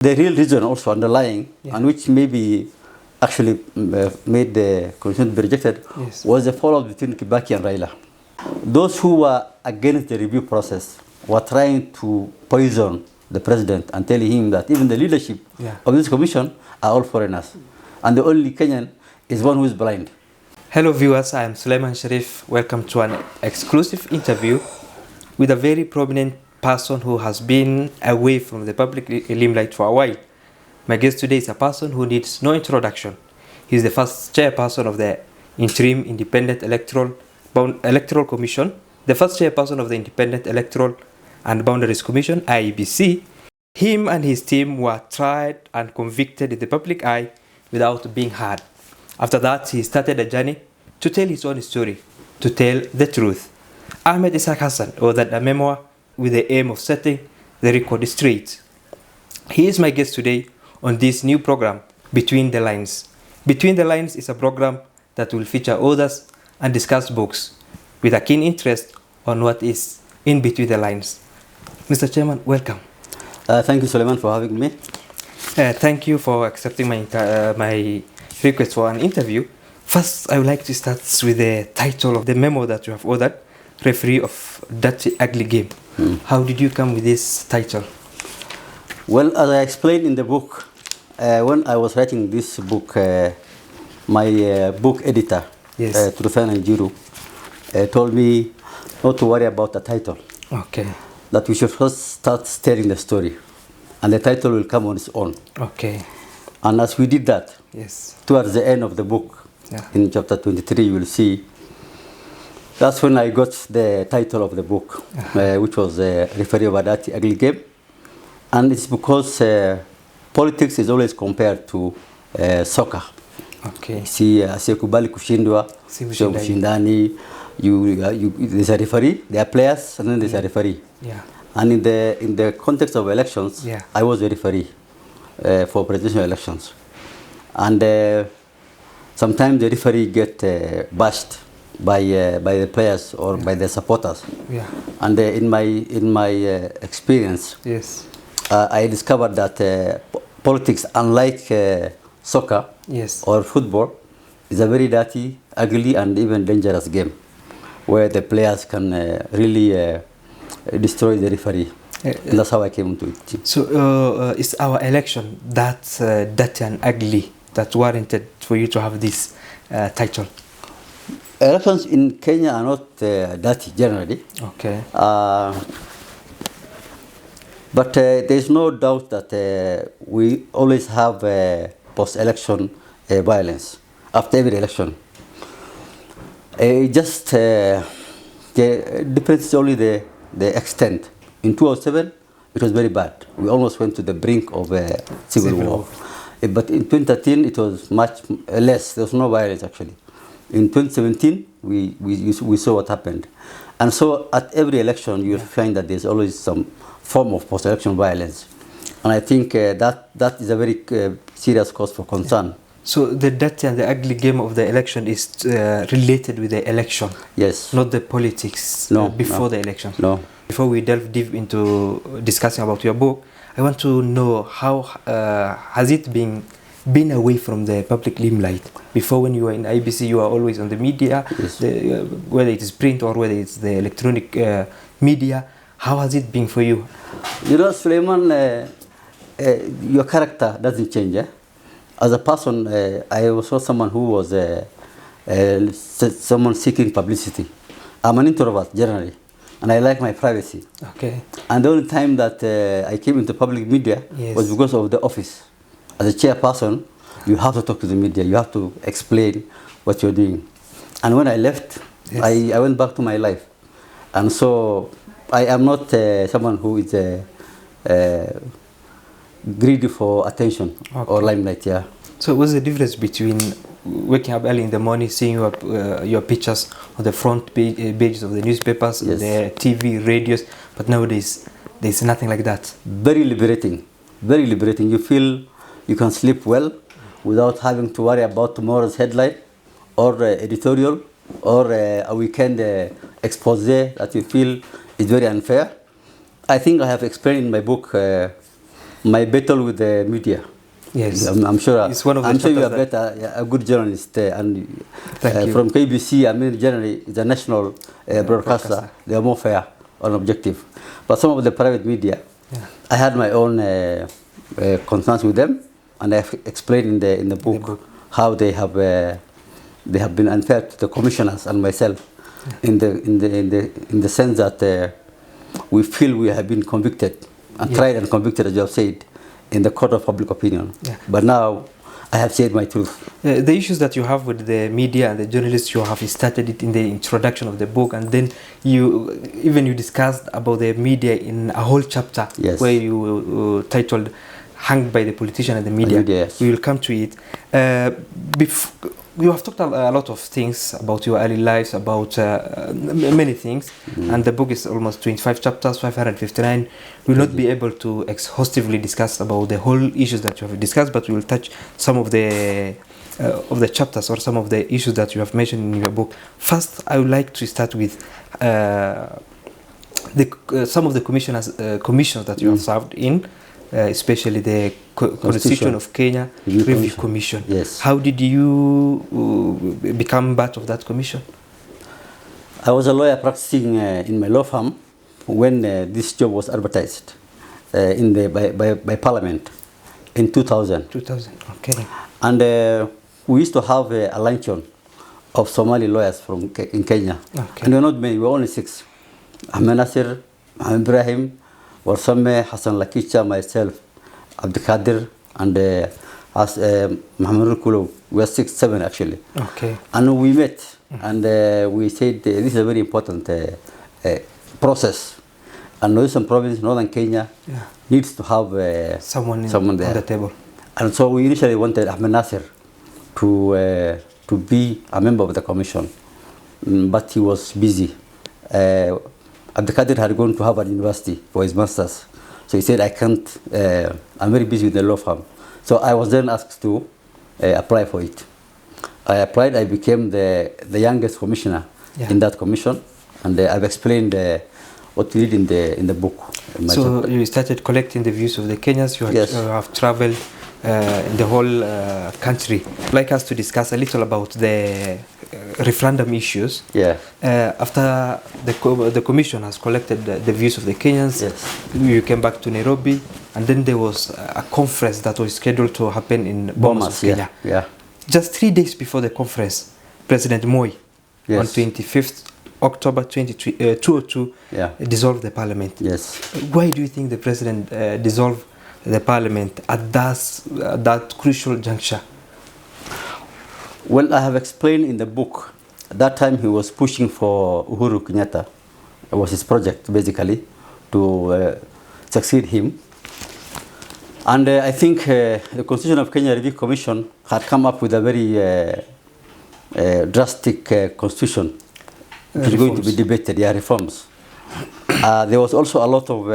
The real reason also underlying, and which maybe actually made the constitution be rejected, was the fallout between Kibaki and Raila. Those who were against the review process were trying to poison the president and telling him that even the leadership of this commission are all foreigners. And the only Kenyan is one who is blind. Hello viewers, I am Suleiman Sharif. Welcome to an exclusive interview with a very prominent person who has been away from the public limelight for a while. My guest today is a person who needs no introduction. He is the first chairperson of the Interim Independent Electoral Commission, the first chairperson of the Independent Electoral and Boundaries Commission, IEBC. Him and his team were tried and convicted in the public eye without being heard. After that, he started a journey to tell his own story, to tell the truth. Ahmed Issack Hassan authored a memoir with the aim of setting the record straight. He is my guest today on this new program, Between the Lines. Between the Lines is a program that will feature authors and discuss books with a keen interest on what is in between the lines. Mr. Chairman, welcome. Thank you, Suleiman, for having me. Thank you for accepting my request for an interview. First, I would like to start with the title of the memo that you have authored, Referee of Dirty Ugly Game. How did you come with this title? Well, as I explained in the book, when I was writing this book, my book editor, Trufan Njiru, told me not to worry about the title. Okay. That we should first start telling the story, and the title will come on its own. Okay. And as we did that, towards the end of the book, in chapter 23, you will see, that's when I got the title of the book, which was Referee of a Dirty Ugly Game. And it's because politics is always compared to soccer. Okay. See, asiyekubali kushindwa, sio mshindani. There's a referee, there are players, and then there's a referee. Yeah. And in the context of elections, I was a referee for presidential elections. And sometimes the referee get bashed by the players or by the supporters. Yeah. And in my experience, I discovered that politics, unlike soccer or football, is a very dirty, ugly, and even dangerous game, where the players can really destroy the referee. And that's how I came into it. So is our election that dirty and ugly that warranted for you to have this title? Elections in Kenya are not dirty generally. Okay. But there is no doubt that we always have post-election violence after every election. Just depends only the extent. In 2007, it was very bad. We almost went to the brink of a civil war. But in 2013, it was much less. There was no violence actually. In 2017, we saw what happened. And so at every election, you'll find that there's always some form of post-election violence. And I think that is a very serious cause for concern. So the dirty and the ugly game of the election is related with the election? Yes. Not the politics before the election? No. Before we delve deep into discussing about your book, I want to know how has it been away from the public limelight? Before, when you were in IBC, you were always on the media, whether it is print or whether it's the electronic media. How has it been for you? You know, Suleiman, your character doesn't change. As a person, I was not someone who was someone seeking publicity. I'm an introvert generally, and I like my privacy. Okay. And the only time that I came into public media was because of the office. As a chairperson, you have to talk to the media. You have to explain what you're doing. And when I left, I went back to my life. And so I am not someone who is greedy for attention or limelight. So what's the difference between waking up early in the morning, seeing your pictures on the front pages of the newspapers, the TV, radios, but nowadays there's nothing like that? Very liberating. Very liberating. You feel you can sleep well without having to worry about tomorrow's headline or editorial or a weekend expose that you feel is very unfair. I think I have explained in my book My battle with the media. Yes, I'm sure. It's one of the I'm sure you are chapters better, a good journalist, and Thank you. from KBC. I mean, generally, the national broadcaster. They are more fair and objective. But some of the private media, I had my own concerns with them, and I explained in the book how they have been unfair to the commissioners and myself, in the sense that we feel we have been convicted and tried and convicted, as you have said, in the court of public opinion. But now I have said my truth. The issues that you have with the media and the journalists, you have started it in the introduction of the book, and then you discussed about the media in a whole chapter where you titled "Hanged by the Politician and the Media." Yes. We will come to it. You have talked a lot of things about your early lives, about many things, and the book is almost 25 chapters, 559. We will not be able to exhaustively discuss about the whole issues that you have discussed, but we will touch some of the chapters or some of the issues that you have mentioned in your book. First, I would like to start with some of the commissions that you have served in. Especially the Constitution of Kenya Review Commission. Yes. How did you become part of that commission? I was a lawyer practicing in my law firm when this job was advertised by Parliament in 2000. 2000, okay. And we used to have a luncheon of Somali lawyers in Kenya. Okay. And we were not many, we were only 6. Ahmed Nasir, Ahmed Ibrahim, Warsame, Hassan Lakicha, myself, Abdikadir, and Muhammad Rukulo. We were 6, 7 actually. Okay. And we met, and we said this is a very important process. And Northern Province, Northern Kenya, needs to have someone there on the table. And so we initially wanted Ahmed Nasir to be a member of the commission, but he was busy. Abdikadir had gone to Harvard University for his master's. So he said, I can't, I'm very busy with the law firm. So I was then asked to apply for it. I applied, I became the youngest commissioner in that commission. And I've explained what we did in the book. So you started collecting the views of the Kenyans. You have traveled in the whole country. I'd like us to discuss a little about the referendum issues. After the commission has collected the views of the Kenyans, you came back to Nairobi, and then there was a conference that was scheduled to happen in Bomas, Kenya. Just 3 days before the conference, President Moi, on 25th October 2002, dissolved the parliament. Why do you think the president dissolved the parliament at that crucial juncture? Well, I have explained in the book. At that time, he was pushing for Uhuru Kenyatta. It was his project, basically, to succeed him. And I think the Constitution of Kenya Review Commission had come up with a very drastic constitution. It was going to be debated, reforms. There was also a lot of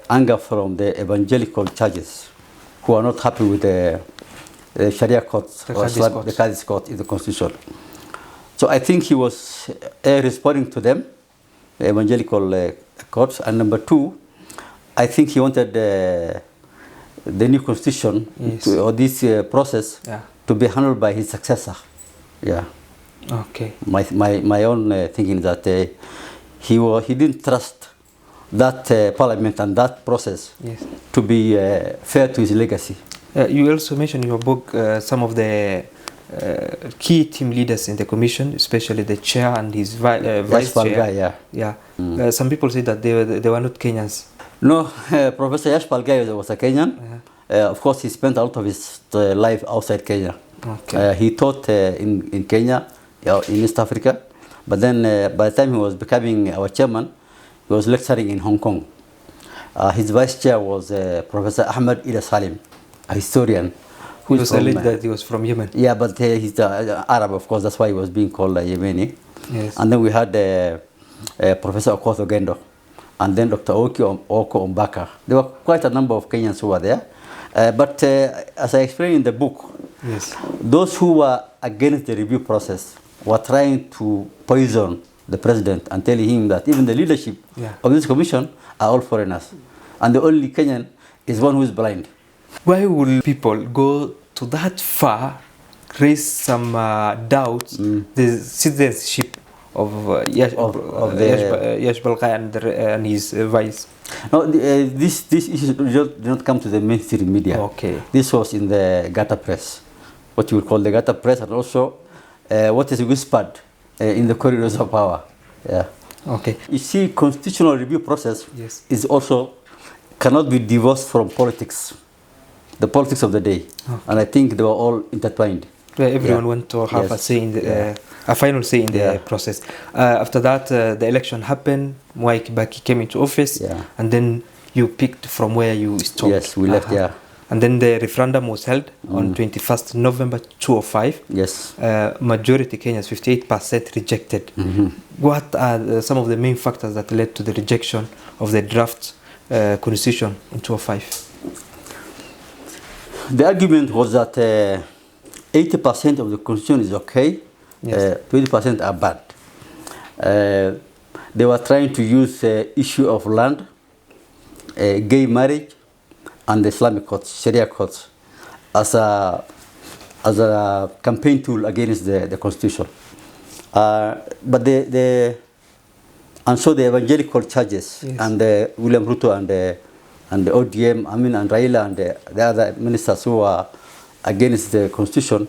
anger from the evangelical churches who are not happy with the Sharia courts or the Qadi's court in the constitution. So I think he was responding to them, the evangelical courts. And number 2, I think he wanted the new constitution or this process to be handled by his successor. Okay. My own thinking that he didn't trust that parliament and that process to be fair to his legacy. You also mentioned in your book some of the key team leaders in the commission, especially the chair and his vice chair. Some people say that they were not Kenyans. No, Professor Yashpal Gai was a Kenyan. Of course, he spent a lot of his life outside Kenya. He taught in Kenya, in East Africa. But then by the time he was becoming our chairman, he was lecturing in Hong Kong. His vice chair was Professor Ahmed Ida Salim, a historian. He was alleged that he was from Yemen. Yeah, but he's Arab, of course. That's why he was being called Yemeni. And then we had Professor Okoth Ogendo, and then Dr. Oko Ombaka. There were quite a number of Kenyans who were there. But as I explained in the book, those who were against the review process were trying to poison the president and telling him that even the leadership of this commission are all foreigners. and the only Kenyan is one who is blind. Why will people go to that far, raise some doubts, the citizenship of Yash Balkai and his vice? No, this issue did not come to the mainstream media. Okay. This was in the Gata press, what you would call the Gata press, and also what is whispered in the corridors of power. Yeah. Okay. You see, constitutional review process Yes. is also cannot be divorced from politics, the politics of the day, and I think they were all intertwined. Where everyone want to have a say in the, a final say in the process. After that, the election happened. Mwai Kibaki came into office, and then you picked from where you stopped. Yes, we left. Yeah. And then the referendum was held on 21st November 2005. Yes. Majority Kenyans, 58% rejected. What are some of the main factors that led to the rejection of the draft constitution in 2005? The argument was that 80% of the constitution is okay, 20% are bad. They were trying to use the issue of land, gay marriage, and the Islamic courts, Sharia courts, as a campaign tool against the constitution. But and so the evangelical churches and William Ruto and the ODM, and Raila and the other ministers who were against the constitution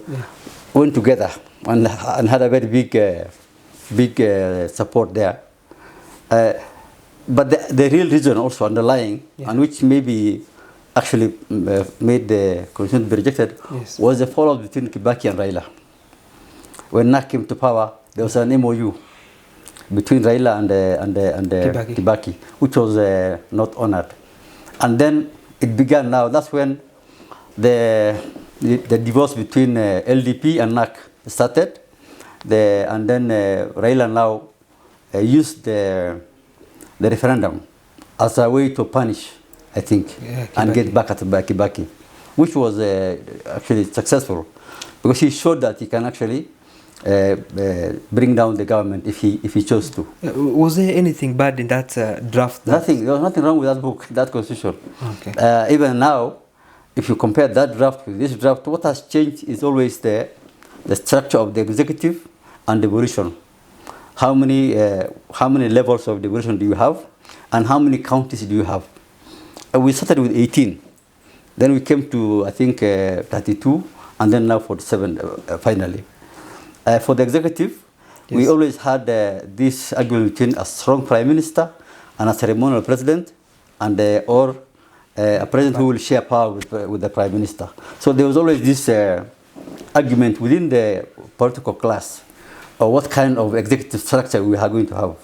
went together and had a very big support there. But the real reason also underlying, and which maybe actually made the constitution be rejected, was the fallout between Kibaki and Raila. When NAC came to power, there was an MOU between Raila and Kibaki, which was not honored. And then it began now. That's when the divorce between LDP and NAC started. And then Raila now used the referendum as a way to punish, I think, and get back at Kibaki, which was actually successful, because he showed that he can actually bring down the government if he chose to. Was there anything bad in that draft? Nothing. There was nothing wrong with that book, that constitution. Okay. Even now, if you compare that draft with this draft, what has changed is always the structure of the executive and devolution. How many levels of devolution do you have, and how many counties do you have? We started with 18, then we came to, I think, 32, and then now 47 finally. For the executive, we always had this argument between a strong prime minister and a ceremonial president, and or a president who will share power with the prime minister. So there was always this argument within the political class of what kind of executive structure we are going to have.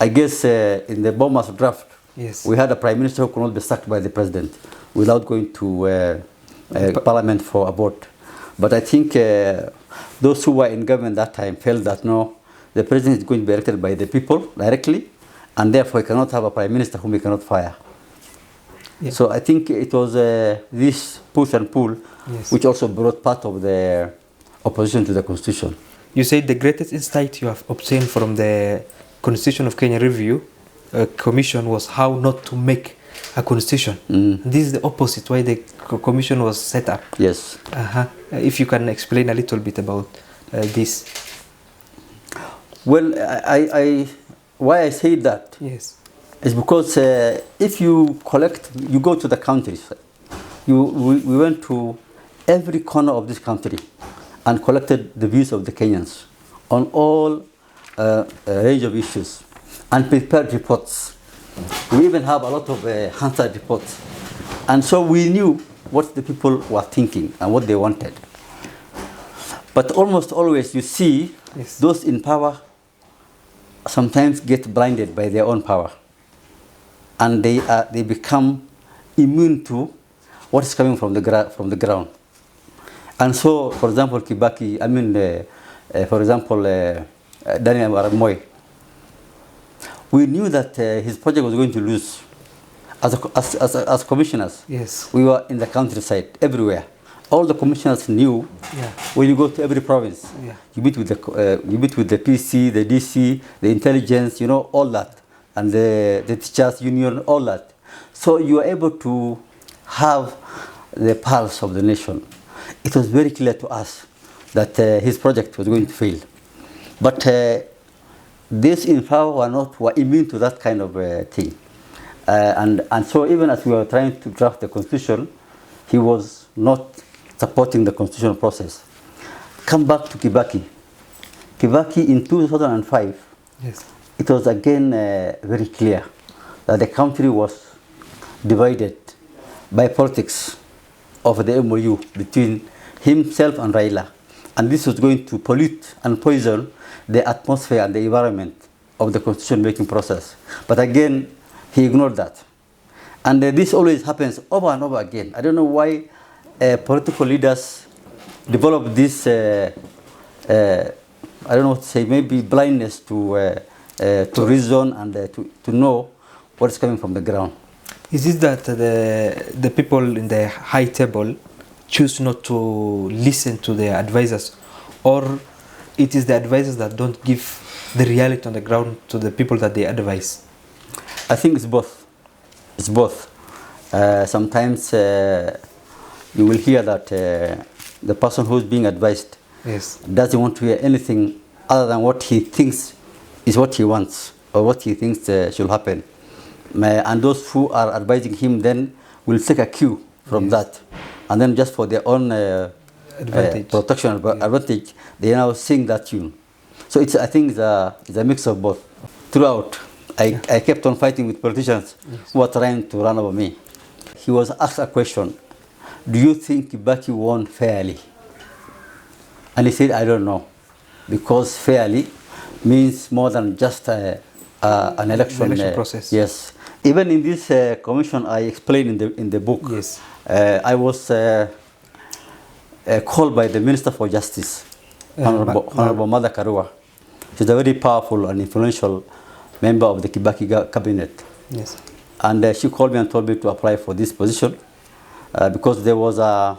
I guess in the Bomas draft, we had a prime minister who could not be sacked by the president without going to parliament for a vote. But I think those who were in government that time felt that no, the president is going to be elected by the people directly, and therefore he cannot have a prime minister whom he cannot fire. So I think it was this push and pull which also brought part of the opposition to the constitution. You said the greatest insight you have obtained from the Constitution of Kenya Review Commission was how not to make a constitution. This is the opposite why the commission was set up. Yes. If you can explain a little bit about this. Well, why I say that is because if you go to the countries. We went to every corner of this country and collected the views of the Kenyans on all range of issues and prepared reports. We even have a lot of Hansard reports. And so we knew what the people were thinking and what they wanted. But almost always you see those in power sometimes get blinded by their own power. And they become immune to what is coming from the ground. And so, for example, Kibaki, for example, Daniel Arap Moi, we knew that his project was going to lose. As commissioners, we were in the countryside, everywhere. All the commissioners knew when you go to every province, you meet with the PC, the DC, the intelligence, all that, and the teachers union, all that. So you are able to have the pulse of the nation. It was very clear to us that his project was going to fail. But these in power were immune to that kind of thing. And so even as we were trying to draft the constitution, he was not supporting the constitutional process. Come back to Kibaki. Kibaki in 2005, Yes. it was again very clear that the country was divided by politics of the MOU between himself and Raila. And this was going to pollute and poison the atmosphere and the environment of the constitution making process. But again, he ignored that. And this always happens over and over again. I don't know why political leaders develop this, I don't know what to say, maybe blindness to reason and to know what's coming from the ground. Is it that the people in the high table choose not to listen to their advisors, or it is the advisors that don't give the reality on the ground to the people that they advise? I think it's both. It's both. Sometimes you will hear that the person who's being advised Yes. doesn't want to hear anything other than what he thinks is what he wants or what he thinks should happen. And those who are advising him then will take a cue from that. And then just for their own protection advantage, they now sing that tune. So I think it's a mix of both. Throughout, I kept on fighting with politicians who were trying to run over me. He was asked a question, do you think Kibaki won fairly? And he said, I don't know, because fairly means more than just an election process. Yes. Even in this commission, I explained in the book. Yes. I was called by the Minister for Justice, Honorable Mother Karua. She's a very powerful and influential member of the Kibaki cabinet. Yes. And she called me and told me to apply for this position because there was a,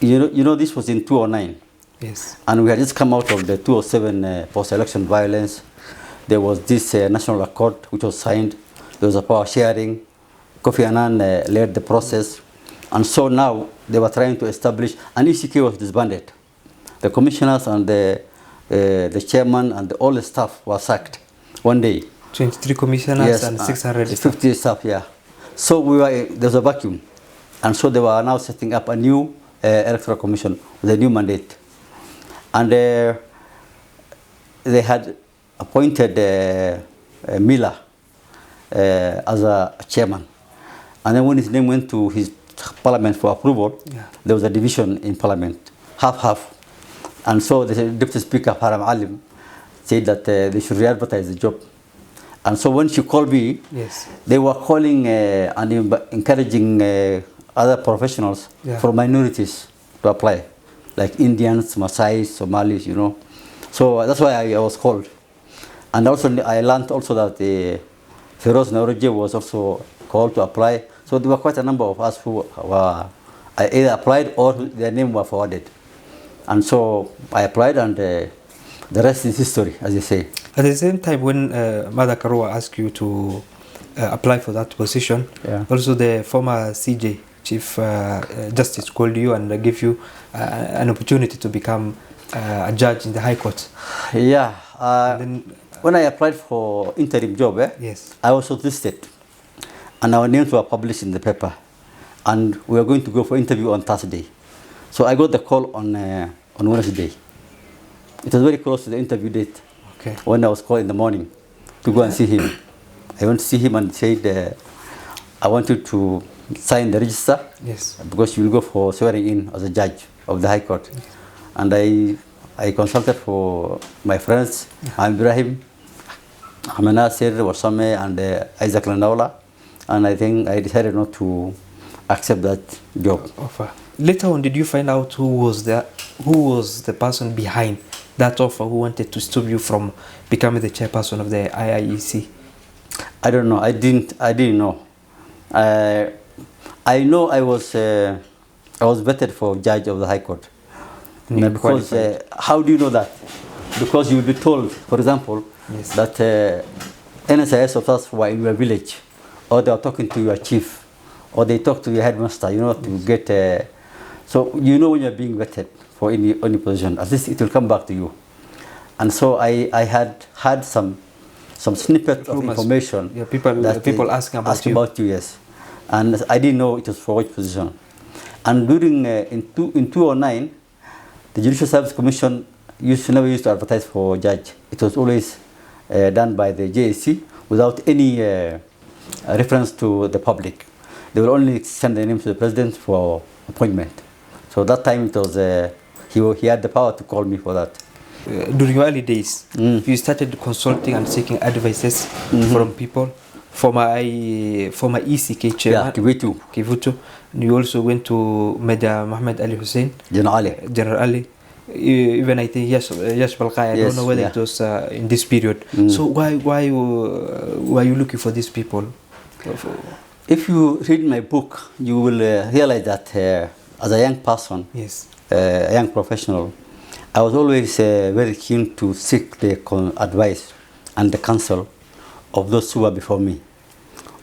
this was in 2009. Yes. And we had just come out of the 2007 post-election violence. There was this national accord which was signed. There was a power sharing. Kofi Annan led the process. And so now they were trying to establish, and ECK was disbanded. The commissioners and the chairman and all the staff were sacked one day. 23 commissioners and 650 staff, yeah. So there was a vacuum. And so they were now setting up a new electoral commission with a new mandate. And they had appointed Miller as a chairman. And then when his name went to his parliament for approval, there was a division in parliament, half-half. And so the deputy speaker, Haram Alim, said that they should re-advertise the job. And so when she called me, they were calling and encouraging other professionals from minorities to apply, like Indians, Maasai, Somalis, So that's why I was called. And also I learned also that Feroz Nauroje was also called to apply. So there were quite a number of us who were either applied or their name were forwarded. And so I applied, and the rest is history, as you say. At the same time, when Mother Karua asked you to apply for that position, also the former CJ, Chief Justice, called you and gave you an opportunity to become a judge in the High Court. Yeah. When I applied for interim job, I was shortlisted, and our names were published in the paper, and we were going to go for interview on Thursday. So I got the call on Wednesday. It was very close to the interview date. Okay. When I was called in the morning to go and see him. I went to see him and said, I want you to sign the register because you will go for swearing in as a judge of the High Court. And I consulted for my friends, Ibrahim, Ahmed Wasame, and Issack Landaula, and I think I decided not to accept that job. Offer. Later on, did you find out who was the person behind that offer, who wanted to stop you from becoming the chairperson of the IIEC? I don't know. I didn't know. I know I was vetted for judge of the High Court. Because how do you know that? Because you will be told, for example, that NSIS officers were in your village or they are talking to your chief, or they talk to your headmaster, to get. So when you're being vetted for any position, at least it will come back to you. And so I had some snippets of information. Yeah, people asking about you. Yes, and I didn't know it was for which position. And during in 2009, the Judicial Service Commission never used to advertise for judge. It was always done by the JSC without any reference to the public. They will only send the name to the president for appointment. So that time it was he had the power to call me for that. During your early days, you started consulting and seeking advices from people. For my ECK chairman, Kivutu. You also went to Major Mohammed Ali Hussein, General Ali. Even I think Yash Balqai. I don't know whether it was in this period. So why were you looking for these people? If you read my book, you will realize that as a young person, a young professional, I was always very keen to seek the advice and the counsel of those who were before me,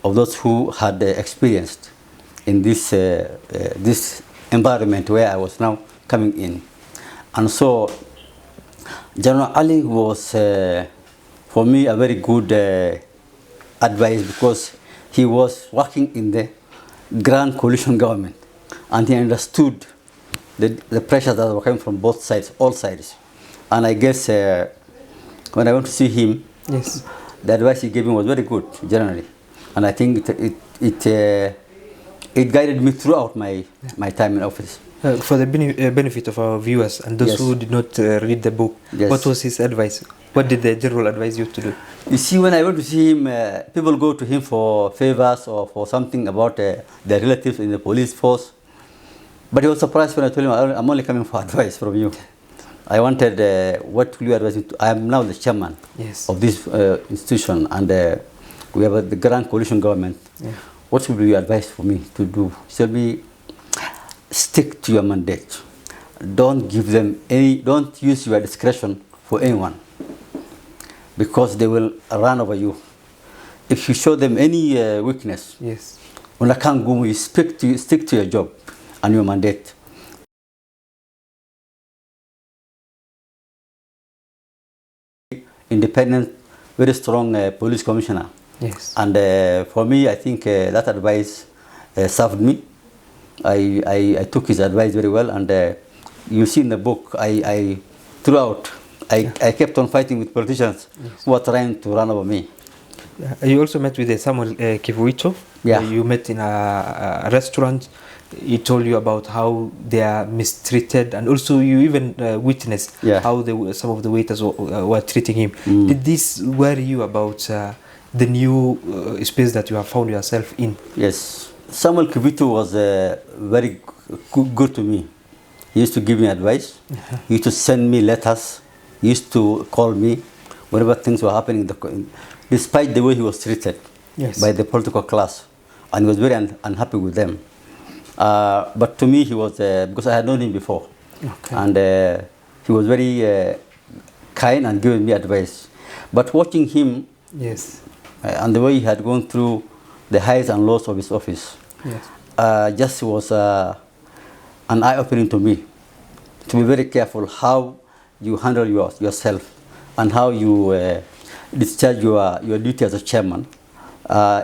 of those who had experienced in this environment where I was now coming in. And so General Ali was for me a very good advice, because he was working in the grand coalition government, and he understood the pressures that were coming from both sides, all sides. And I guess when I went to see him, the advice he gave me was very good generally, and I think it guided me throughout my time in office. For the benefit of our viewers and those who did not read the book, what was his advice? What did the general advise you to do? You see, when I went to see him, people go to him for favors or for something about their relatives in the police force. But he was surprised when I told him, I'm only coming for advice from you. I wanted, what will you advise me to? I am now the chairman of this institution, and we have the grand coalition government. What will you advise for me to do? He told me, stick to your mandate. Don't give them don't use your discretion for anyone, because they will run over you. If you show them any weakness, when I can't go, you stick to your job and your mandate. Independent, very strong police commissioner. And for me, I think that advice served me. I took his advice very well, and you see in the book, throughout, I kept on fighting with politicians who were trying to run over me. You also met with Samuel Kivuito. You met in a restaurant. He told you about how they are mistreated, and also you even witnessed how some of the waiters were treating him. Did this worry you about the new space that you have found yourself in? Yes. Samuel Kivuito was very good to me. He used to give me advice. He used to send me letters. He used to call me whenever things were happening, despite the way he was treated by the political class. And he was very unhappy with them. But to me, he was, because I had known him before. And he was very kind and giving me advice. But watching him, and the way he had gone through the highs and lows of his office, just was an eye-opening to me, to be very careful how you handle yourself and how you discharge your duty as a chairman,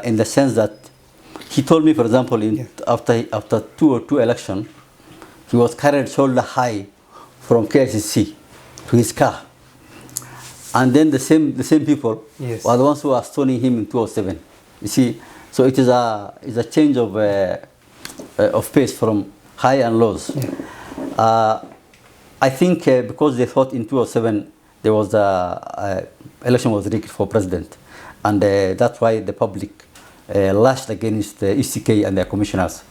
in the sense that he told me, for example, after 2002 election, he was carried shoulder high from KICC to his car. And then the same people were the ones who were stoning him in 2007. You see, so it is a change of pace from high and lows. I think because they thought in 2007 there was election was rigged for president, and that's why the public lashed against the ECK and their commissioners.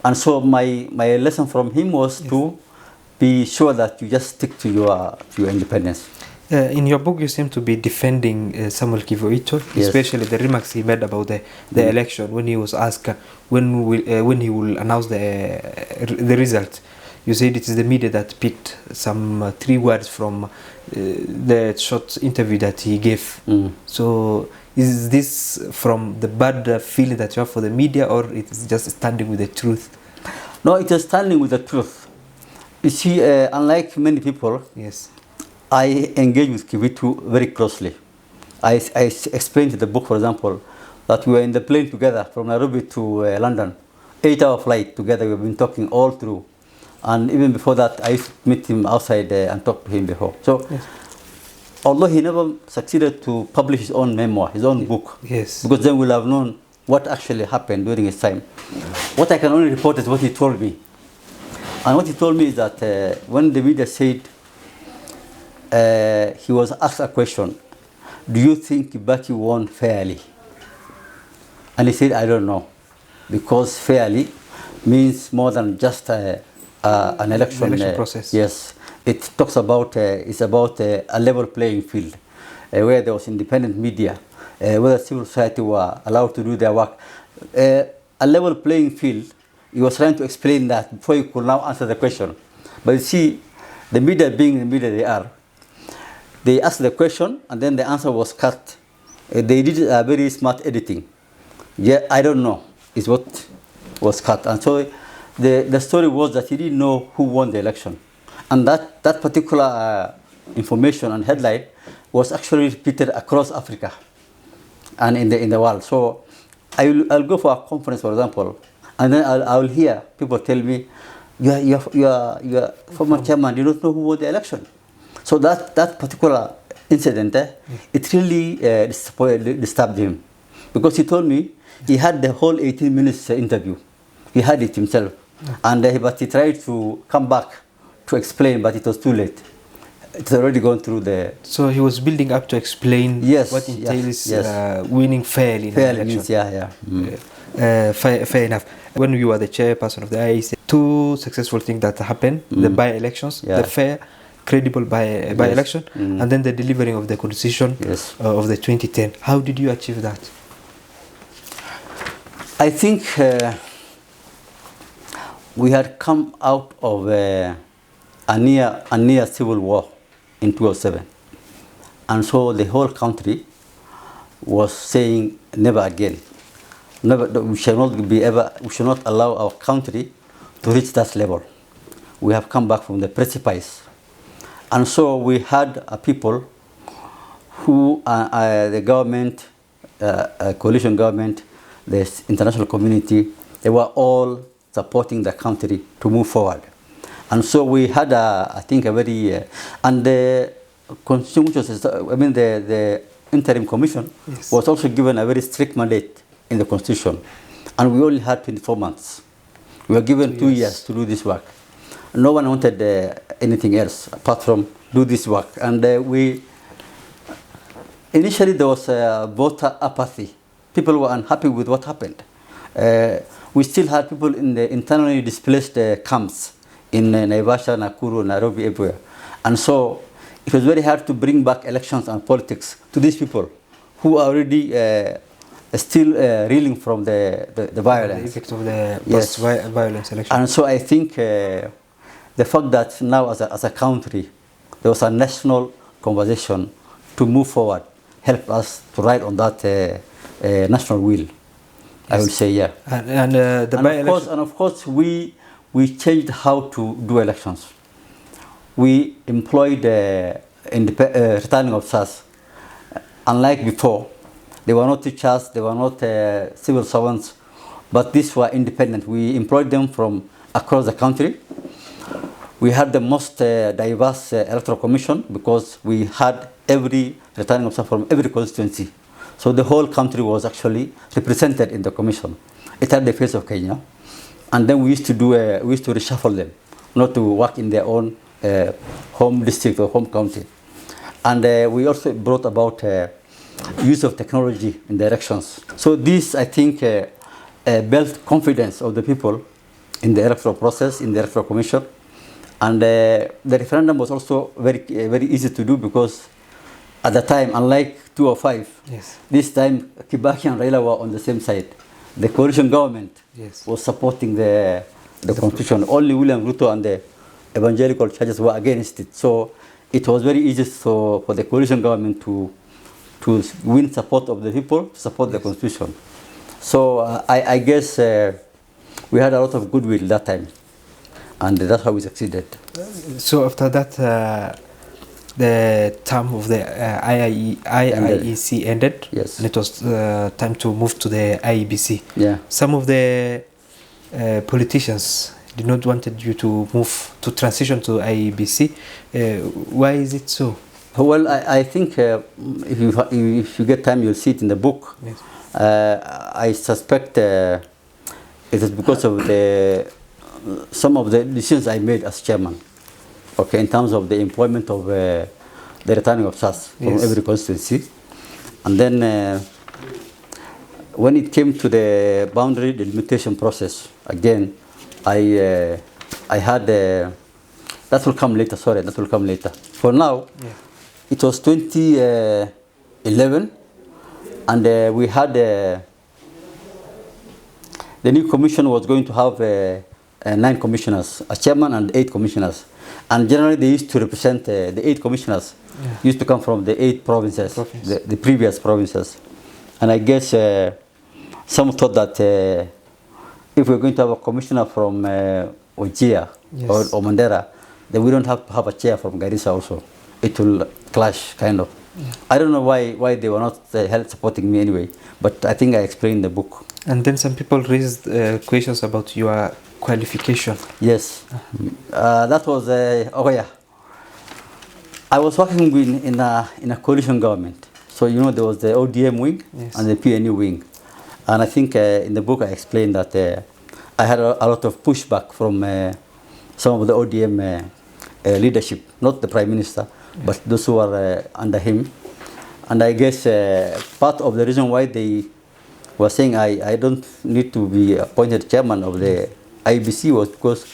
And so my lesson from him was to be sure that you just stick to your independence. In your book, you seem to be defending Samuel Kivuito, especially the remarks he made about the election when he was asked when he will announce the result. You said it is the media that picked some 3 words from the short interview that he gave. So Is this from the bad feeling that you have for the media, or it is just standing with the truth? No, it is standing with the truth. You see, unlike many people, Yes. I engage with Kivitu very closely. I explained in the book, for example, that we were in the plane together from Nairobi to London, 8-hour flight together. We've been talking all through, and even before that, I used to meet him outside and talk to him before. So, Yes. although he never succeeded to publish his own memoir, his own book, Yes. because then we'll have known what actually happened during his time. What I can only report is what he told me. And what he told me is that when the media said, he was asked a question, do you think Kibaki won fairly? And he said, I don't know, because fairly means more than just an election. Election process. Yes, it talks about, it's about a level playing field, where there was independent media, where civil society were allowed to do their work. A level playing field, he was trying to explain that before you could now answer the question. But you see, the media being the media they are, they asked the question and then the answer was cut. They did a very smart editing. Yeah, I don't know, is what was cut. And so the story was that he didn't know who won the election. And that particular information and headline was actually repeated across Africa and in the world. So I'll go for a conference, for example, and then I'll hear people tell me, your former chairman did not know who won the election. So that particular incident, it really disturbed him, because he told me he had the whole 18 minutes interview. He had it himself, and but he tried to come back to explain, but it was too late. It's already gone through the. So he was building up to explain what entails winning fairly. Fairly means, yeah. Fair enough. When you were the chairperson of the IEC, two successful things that happened: the by-elections, the fair, credible by-election, and then the delivering of the constitution of the 2010. How did you achieve that? I think we had come out of a near civil war in 2007, and so the whole country was saying never again. We shall not allow our country to reach that level. We have come back from the precipice. And so we had people who the government, coalition government, the international community, they were all supporting the country to move forward. And so we had, I think, a very, and the constitution, the interim commission was also given a very strict mandate in the constitution. And we only had 24 months. We were given 2 years to do this work. No one wanted anything else apart from do this work. And initially there was voter apathy. People were unhappy with what happened. We still had people in the internally displaced camps in Naivasha, Nakuru, Nairobi, everywhere. And so it was very hard to bring back elections and politics to these people who are already still reeling from the violence. The effect of the post-violence election. And so I think the fact that now as a country, there was a national conversation to move forward, helped us to ride on that national will. I will say, yeah. And of course, we changed how to do elections. We employed returning officers. Unlike before, they were not teachers, they were not civil servants, but these were independent. We employed them from across the country. We had the most diverse electoral commission because we had every returning officer from every constituency. So the whole country was actually represented in the commission. It had the face of Kenya. And then we used to reshuffle them, not to work in their own home district or home county. And we also brought about use of technology in the elections. So this, I think, built confidence of the people in the electoral process, in the electoral commission. And the referendum was also very easy to do because at the time, unlike 2005, this time Kibaki and Raila were on the same side. The coalition government was supporting the constitution. Only William Ruto and the evangelical churches were against it. So it was very easy for the coalition government to to win support of the people, to support the constitution. So I guess we had a lot of goodwill that time, and that's how we succeeded. So after that, the term of the IEC ended. Yes. And it was time to move to the IEBC. Yeah. Some of the politicians did not wanted you to move to transition to IEBC. Why is it so? Well, I think if you get time, you'll see it in the book. Yes. I suspect it is because of some of the decisions I made as chairman. Okay, in terms of the employment of the returning officers from every constituency, and then when it came to the boundary delimitation process, again, I had that will come later. Sorry, that will come later. For now, it was 2011, and we had the new commission was going to have 9 commissioners, a chairman and 8 commissioners. And generally, they used to represent the 8 commissioners. Used to come from the 8 provinces, the previous provinces. And I guess some thought that if we're going to have a commissioner from Ojia or Mandera, then we don't have to have a chair from Garissa also. It will clash, kind of. I don't know why they were not supporting me anyway, but I think I explained in the book. And then some people raised questions about your qualification. Yes, that was I was working in a coalition government. So you know there was the ODM wing and the PNU wing, and I think in the book I explained that I had a lot of pushback from some of the ODM leadership, not the Prime Minister, but those who are under him. And I guess part of the reason why they were saying I don't need to be appointed chairman of the IEBC was because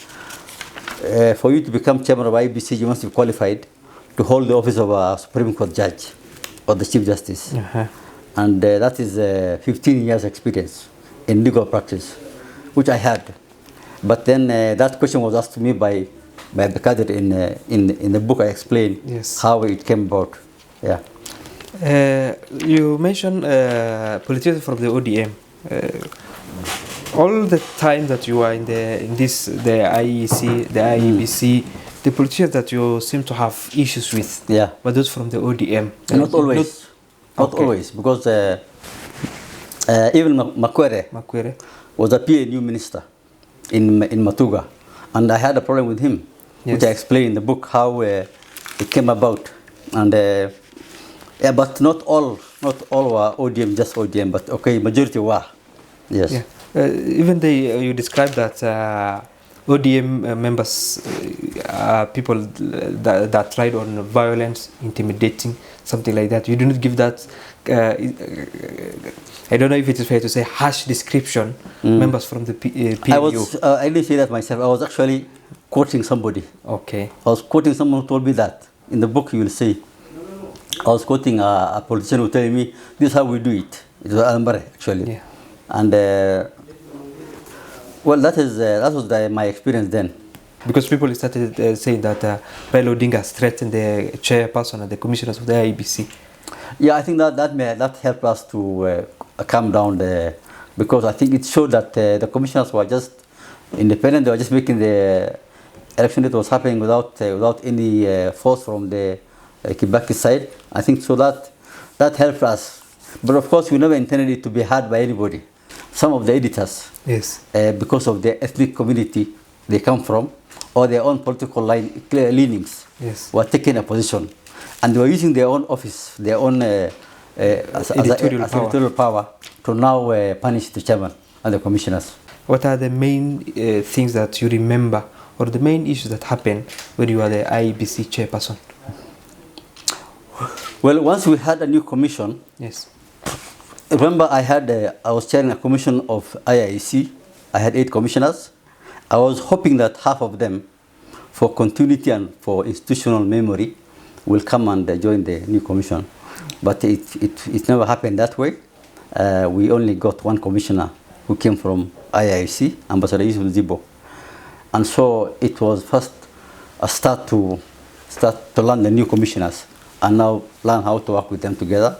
for you to become chairman of IEBC, you must be qualified to hold the office of a Supreme Court judge or the Chief Justice. And that is 15 years experience in legal practice, which I had. But then that question was asked to me by Abdulkadir in the book. I explained how it came about. Yeah. You mentioned politicians from the ODM. All the time that you are in the IEC, the IEBC, the politicians that you seem to have issues with, but those from the ODM. Not always. Not always, because even Makwere was a PNU minister in Matuga, and I had a problem with him, which I explained in the book how it came about. And but not all were ODM, just ODM, but okay, majority were. Yes. Yeah. Even you described that ODM members are people that tried on violence, intimidating, something like that. You do not give that, I don't know if it is fair to say, harsh description, members from the PNU. I didn't say that myself. I was actually quoting somebody. Okay. I was quoting someone who told me that. In the book you will see. I was quoting a politician who told me, this is how we do it. It was Alambare, actually. Yeah. And well, that was my experience then. Because people started saying that Raila Odinga threatened the chairperson and the commissioners of the IEBC. Yeah, I think that helped us to calm down because I think it showed that the commissioners were just independent. They were just making the election that was happening without any force from the Kibaki side. I think so that helped us. But of course, we never intended it to be heard by anybody. Some of the editors, because of the ethnic community they come from, or their own political leanings, were taking a position. And they were using their own office, their own editorial power to now punish the chairman and the commissioners. What are the main things that you remember, or the main issues that happened when you were the IEBC chairperson? Well, once we had a new commission, remember I was chairing a commission of IIC. I had 8 commissioners. I was hoping that half of them, for continuity and for institutional memory, will come and join the new commission. But it never happened that way. We only got 1 commissioner who came from IIC, Ambassador Yusuf Zibo. And so it was first a start to learn the new commissioners and now learn how to work with them together.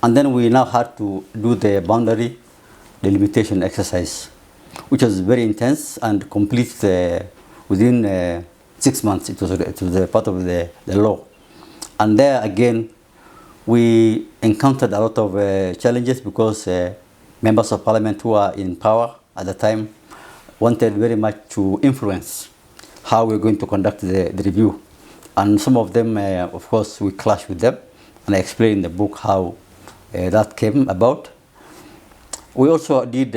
And then we now had to do the boundary delimitation exercise, which was very intense and complete within 6 months. It was a part of the law. And there again, we encountered a lot of challenges because members of parliament who are in power at the time wanted very much to influence how we're going to conduct the review. And some of them, of course, we clashed with them. And I explained in the book how that came about. We also did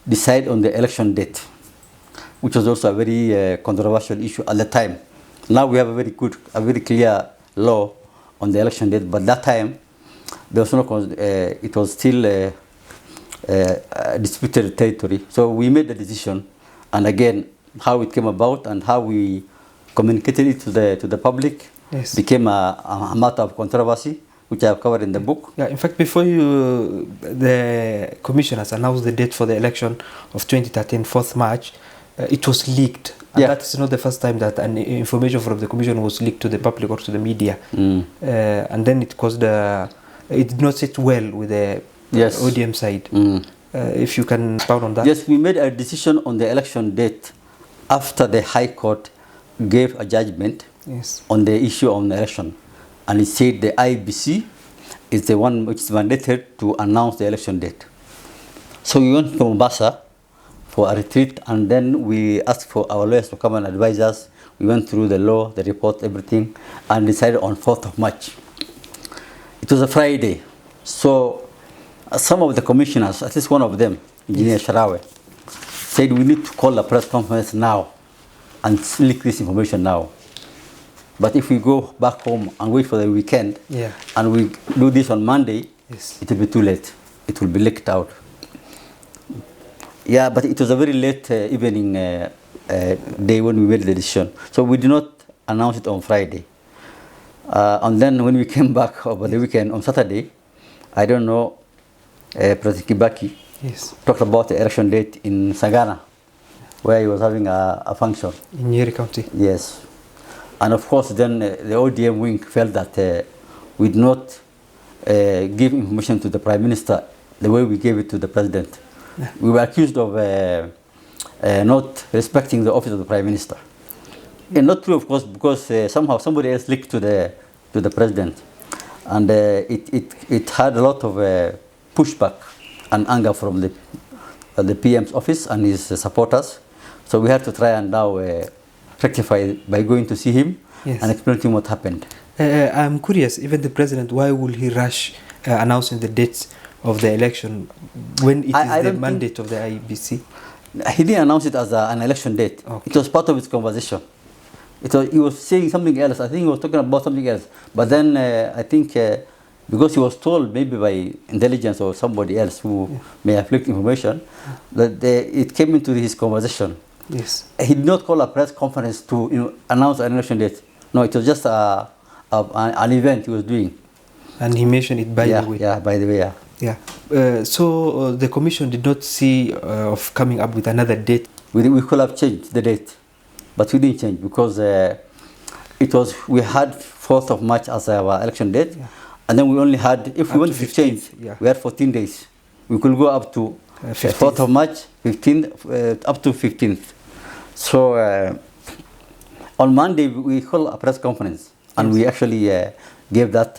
decide on the election date, which was also a very controversial issue at the time. Now we have a very clear law on the election date, but that time there was no, it was still disputed territory. So we made the decision, and again, how it came about and how we communicated it to the public became a matter of controversy, which I have covered in the book. Yeah, in fact, before the commission has announced the date for the election of 2013, 4th March, it was leaked. And that is not the first time that an information from the commission was leaked to the public or to the media. And then it caused it did not sit well with the ODM side. If you can expound on that. Yes, we made a decision on the election date after the High Court gave a judgment on the issue of the election. And it said the IBC is the one which is mandated to announce the election date. So we went to Mombasa for a retreat, and then we asked for our lawyers to come and advise us. We went through the law, the report, everything, and decided on 4th of March. It was a Friday. So some of the commissioners, at least one of them, Engineer Sharawe, said we need to call a press conference now and leak this information now. But if we go back home and wait for the weekend, and we do this on Monday, it will be too late. It will be leaked out. Yeah, but it was a very late evening day when we made the decision. So we did not announce it on Friday. And then when we came back over the weekend on Saturday, I don't know, President Kibaki talked about the election date in Sagana, where he was having a function. In Nyeri County. Yes. And of course, then the ODM wing felt that we did not give information to the Prime Minister the way we gave it to the President. We were accused of not respecting the office of the Prime Minister. And not true, of course, because somehow somebody else leaked to the President. And it had a lot of pushback and anger from the PM's office and his supporters. So we had to try and now rectify by going to see him and explain to him what happened. I'm curious, even the President, why will he rush announcing the dates of the election when it is the mandate of the IBC? He didn't announce it as an election date. It was part of his conversation. He was saying something else. I think he was talking about something else. But then I think because he was told maybe by intelligence or somebody else who may have leaked information, that it came into his conversation. He did not call a press conference to announce an election date. No, it was just an event he was doing. And he mentioned it by the way. Yeah, by the way, so the commission did not see of coming up with another date. We could have changed the date, but we didn't change because we had 4th of March as our election date, and then we only had, if we wanted to change, we had 14 days. We could go up to 4th of March, 15th, up to 15th. So on Monday we called a press conference, and we actually gave that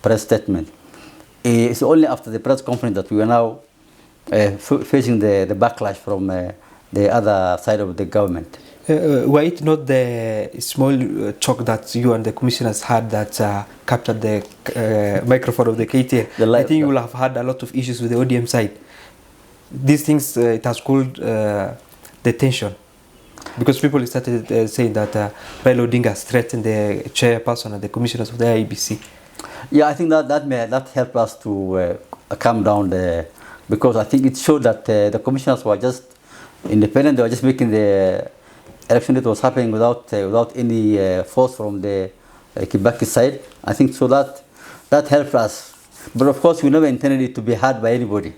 press statement. It's only after the press conference that we were now facing the backlash from the other side of the government. Were it not the small talk that you and the commissioners had that captured the microphone of the KTN, I think you will have had a lot of issues with the ODM side. These things, it has cooled the tension. Because people started saying that Raila Odinga has threatened the chairperson and the commissioners of the IBC. Yeah, I think that helped us to calm down because I think it showed that the commissioners were just independent. They were just making the election that was happening without any force from the Kibaki side. I think so that helped us. But of course, we never intended it to be heard by anybody.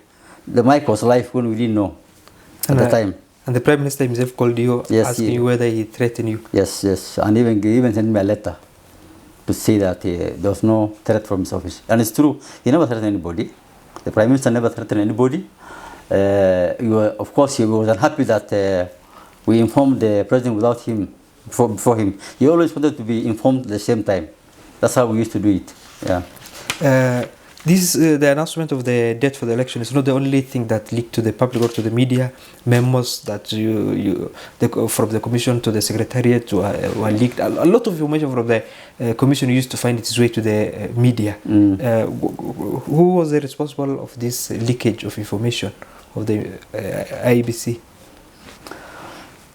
The mic was live when we didn't know at the time. And the Prime Minister himself called you, asking you whether he threatened you. Yes, and even sent me a letter. to say that there was no threat from his office. And it's true, he never threatened anybody. The Prime Minister never threatened anybody. Of course, he was unhappy that we informed the President without him, before him. He always wanted to be informed at the same time. That's how we used to do it. Yeah. The announcement of the date for the election is not the only thing that leaked to the public or to the media. Memos that from the commission to the secretariat were leaked. A lot of information from the commission used to find its way to the media. Who was the responsible of this leakage of information of the IEBC?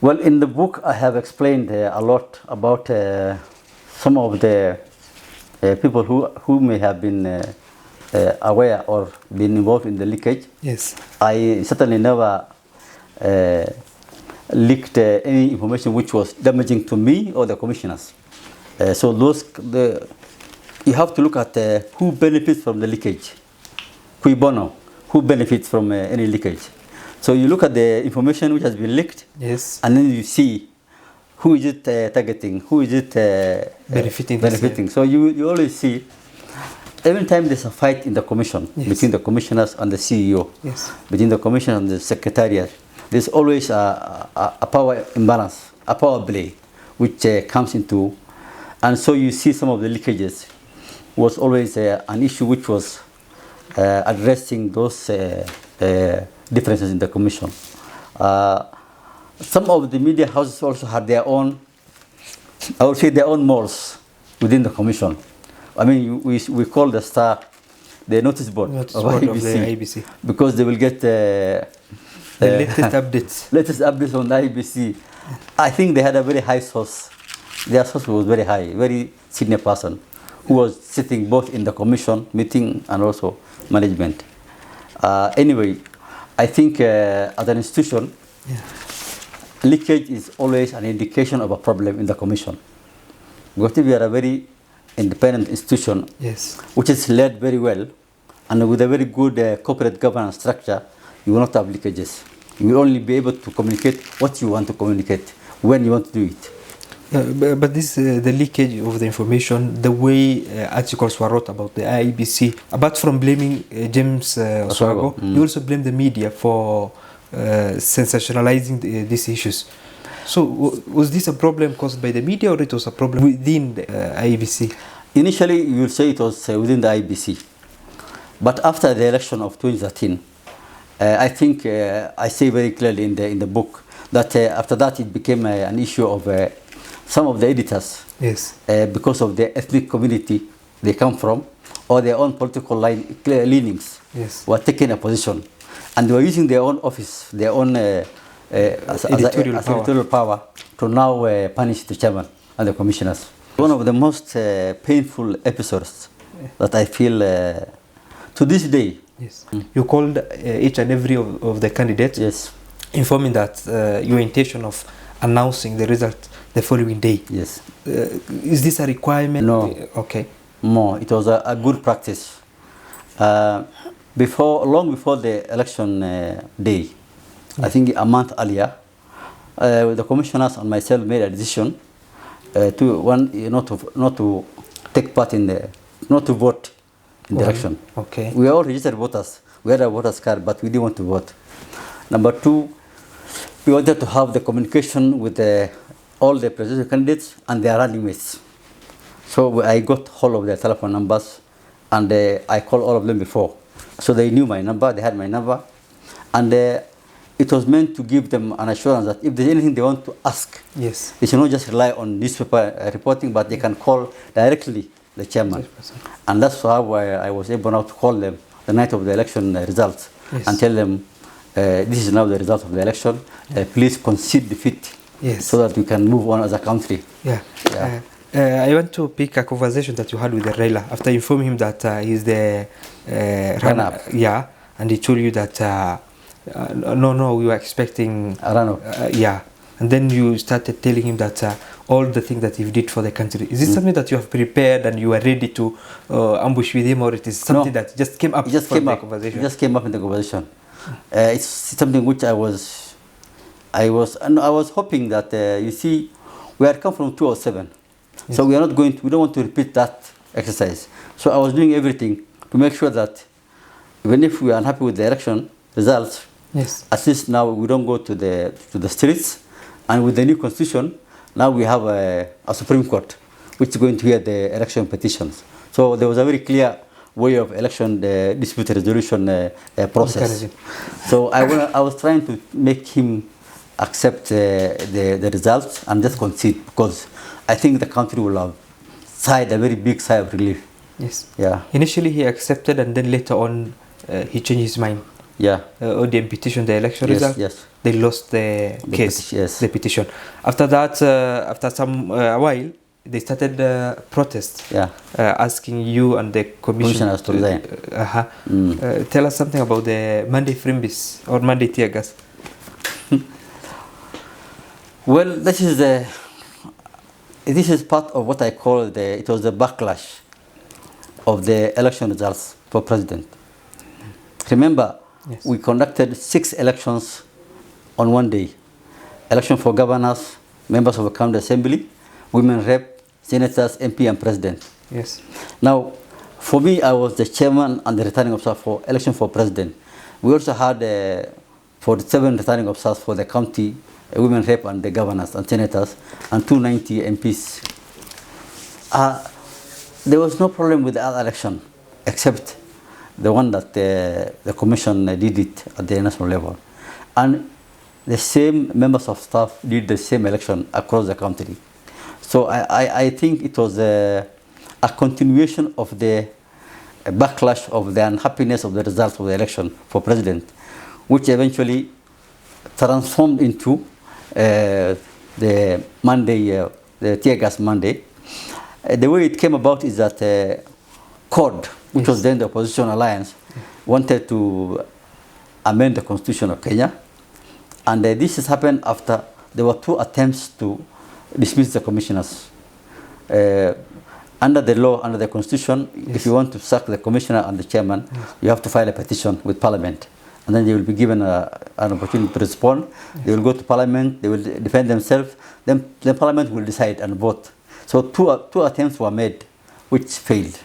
Well, in the book, I have explained a lot about some of the people who may have been aware or been involved in the leakage. Yes. I certainly never leaked any information which was damaging to me or the commissioners. So you have to look at who benefits from the leakage. Cui bono, who benefits from any leakage. So you look at the information which has been leaked, yes, and then you see who is it targeting, who is it benefiting. So you always see, every time there's a fight in the commission, yes, between the commissioners and the CEO, yes, between the commissioner and the secretariat, there's always a power imbalance, a power play, which comes into, and so you see some of the leakages was always an issue which was addressing those differences in the commission. Some of the media houses also had their own, I would say, their own malls within the commission. I mean, we call the Star the notice board, of the IEBC, because they will get the latest updates. Latest updates on the IEBC. I think they had a very high source. Their source was very high, very senior person who was sitting both in the commission meeting and also management. Anyway, I think as an institution, yeah, leakage is always an indication of a problem in the commission. Because if we are a very independent institution, yes, which is led very well and with a very good corporate governance structure, you will not have leakages. You will only be able to communicate what you want to communicate, when you want to do it. But this the leakage of the information, the way articles were wrote about the IEBC, apart from blaming James Oswago, you also blame the media for sensationalizing these issues. So was this a problem caused by the media, or it was a problem within the IEBC? Initially, you will say it was within the IEBC. But after the election of 2013, I think I say very clearly in the book that after that it became an issue of some of the editors, yes, because of the ethnic community they come from or their own political leanings, yes, were taking a position, and they were using their own office, their own editorial power to now punish the chairman and the commissioners. One of the most painful episodes that I feel to this day. Yes. You called each and every of the candidates, yes, informing that your intention of announcing the result the following day. Yes. Is this a requirement? No. Okay. No, it was a good practice. Long before the election day, I think a month earlier, the commissioners and myself made a decision not to take part not to vote in the election. Okay. We are all registered voters. We had a voter's card, but we didn't want to vote. Number two, we wanted to have the communication with all the presidential candidates and their running mates. So I got hold of their telephone numbers, and I called all of them before. So they knew my number, they had my number, and it was meant to give them an assurance that if there's anything they want to ask, yes, they should not just rely on newspaper reporting, but they can call directly the chairman. 100%. And that's how I was able now to call them the night of the election results, yes, and tell them, this is now the result of the election, please concede defeat, yes, so that we can move on as a country. Yeah. I want to pick a conversation that you had with Raila after informing him that he's the runner-up. Yeah, and he told you that no, we were expecting a run-up. Yeah, and then you started telling him that all the things that he did for the country. Is it something that you have prepared and you are ready to ambush with him, or it is something that just came up? It just came up. Conversation? It just came up in the conversation. It's something which I was hoping that you see, we had come from 2007. So we don't want to repeat that exercise. So I was doing everything to make sure that even if we are unhappy with the election results, at least now we don't go to the streets. And with the new constitution, now we have a Supreme Court, which is going to hear the election petitions. So there was a very clear way of election dispute resolution process. So I was trying to make him accept the results and just concede, because I think the country will have sighed a very big sigh of relief. Yes. Yeah. Initially he accepted, and then later on he changed his mind. Yeah. ODM petitioned the election result. Yes. They lost the case. The petition. After that, after some a while, they started protest. Yeah. Asking you and the commissioners to resign. Tell us something about the Monday Frimbis or Monday tear gas. Well, this is part of what I call it was the backlash of the election results for president. Remember, we conducted 6 elections on one day. Election for governors, members of the county assembly, women rep, senators, MP, and president. Yes. Now, for me, I was the chairman and the returning officer for election for president. We also had 47 returning officers for the county, women rep, and the governors and senators, and 290 MPs. There was no problem with the other election, except the one that the commission did it at the national level. And the same members of staff did the same election across the country. So I think it was a continuation of the backlash of the unhappiness of the results of the election for president, which eventually transformed into the Monday, the tear gas Monday. The way it came about is that CORD, which was then the opposition alliance, wanted to amend the constitution of Kenya. And this has happened after there were 2 attempts to dismiss the commissioners. Under the law, under the constitution, if you want to sack the commissioner and the chairman, you have to file a petition with parliament. And then they will be given an opportunity to respond. They will go to parliament, they will defend themselves, then the parliament will decide and vote. So two attempts were made, which failed.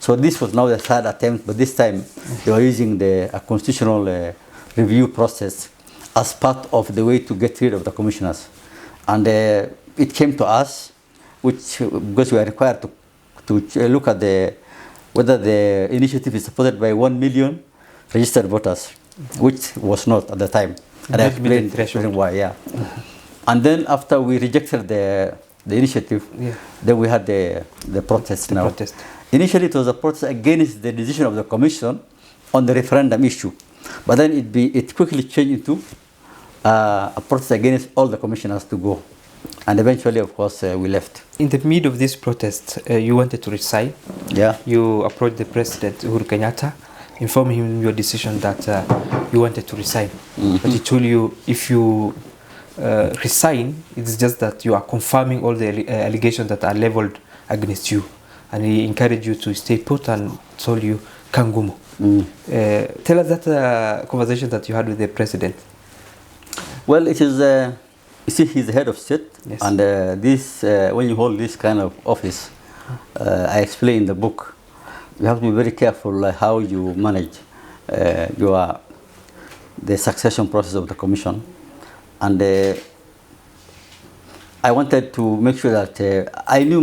So this was now the 3rd attempt, but this time they were using the constitutional review process as part of the way to get rid of the commissioners. And it came to us, because we are required to look at whether the initiative is supported by 1 million registered voters, which was not at the time. And I explained why, And then after we rejected the initiative, then we had the protest now. Initially it was a protest against the decision of the commission on the referendum issue. But then it quickly changed into a protest against all the commissioners to go. And eventually, of course, we left. In the middle of this protest, you wanted to resign. Yeah. You approached the president, Uhuru Kenyatta, informed him your decision that you wanted to resign. But he told you if you resign, it's just that you are confirming all the allegations that are leveled against you. And he encouraged you to stay put and told you, Kangumu. Tell us that conversation that you had with the president. Well, it is, you see, he's the head of state. And when you hold this kind of office, I explain in the book, you have to be very careful how you manage the succession process of the commission. And I wanted to make sure that I knew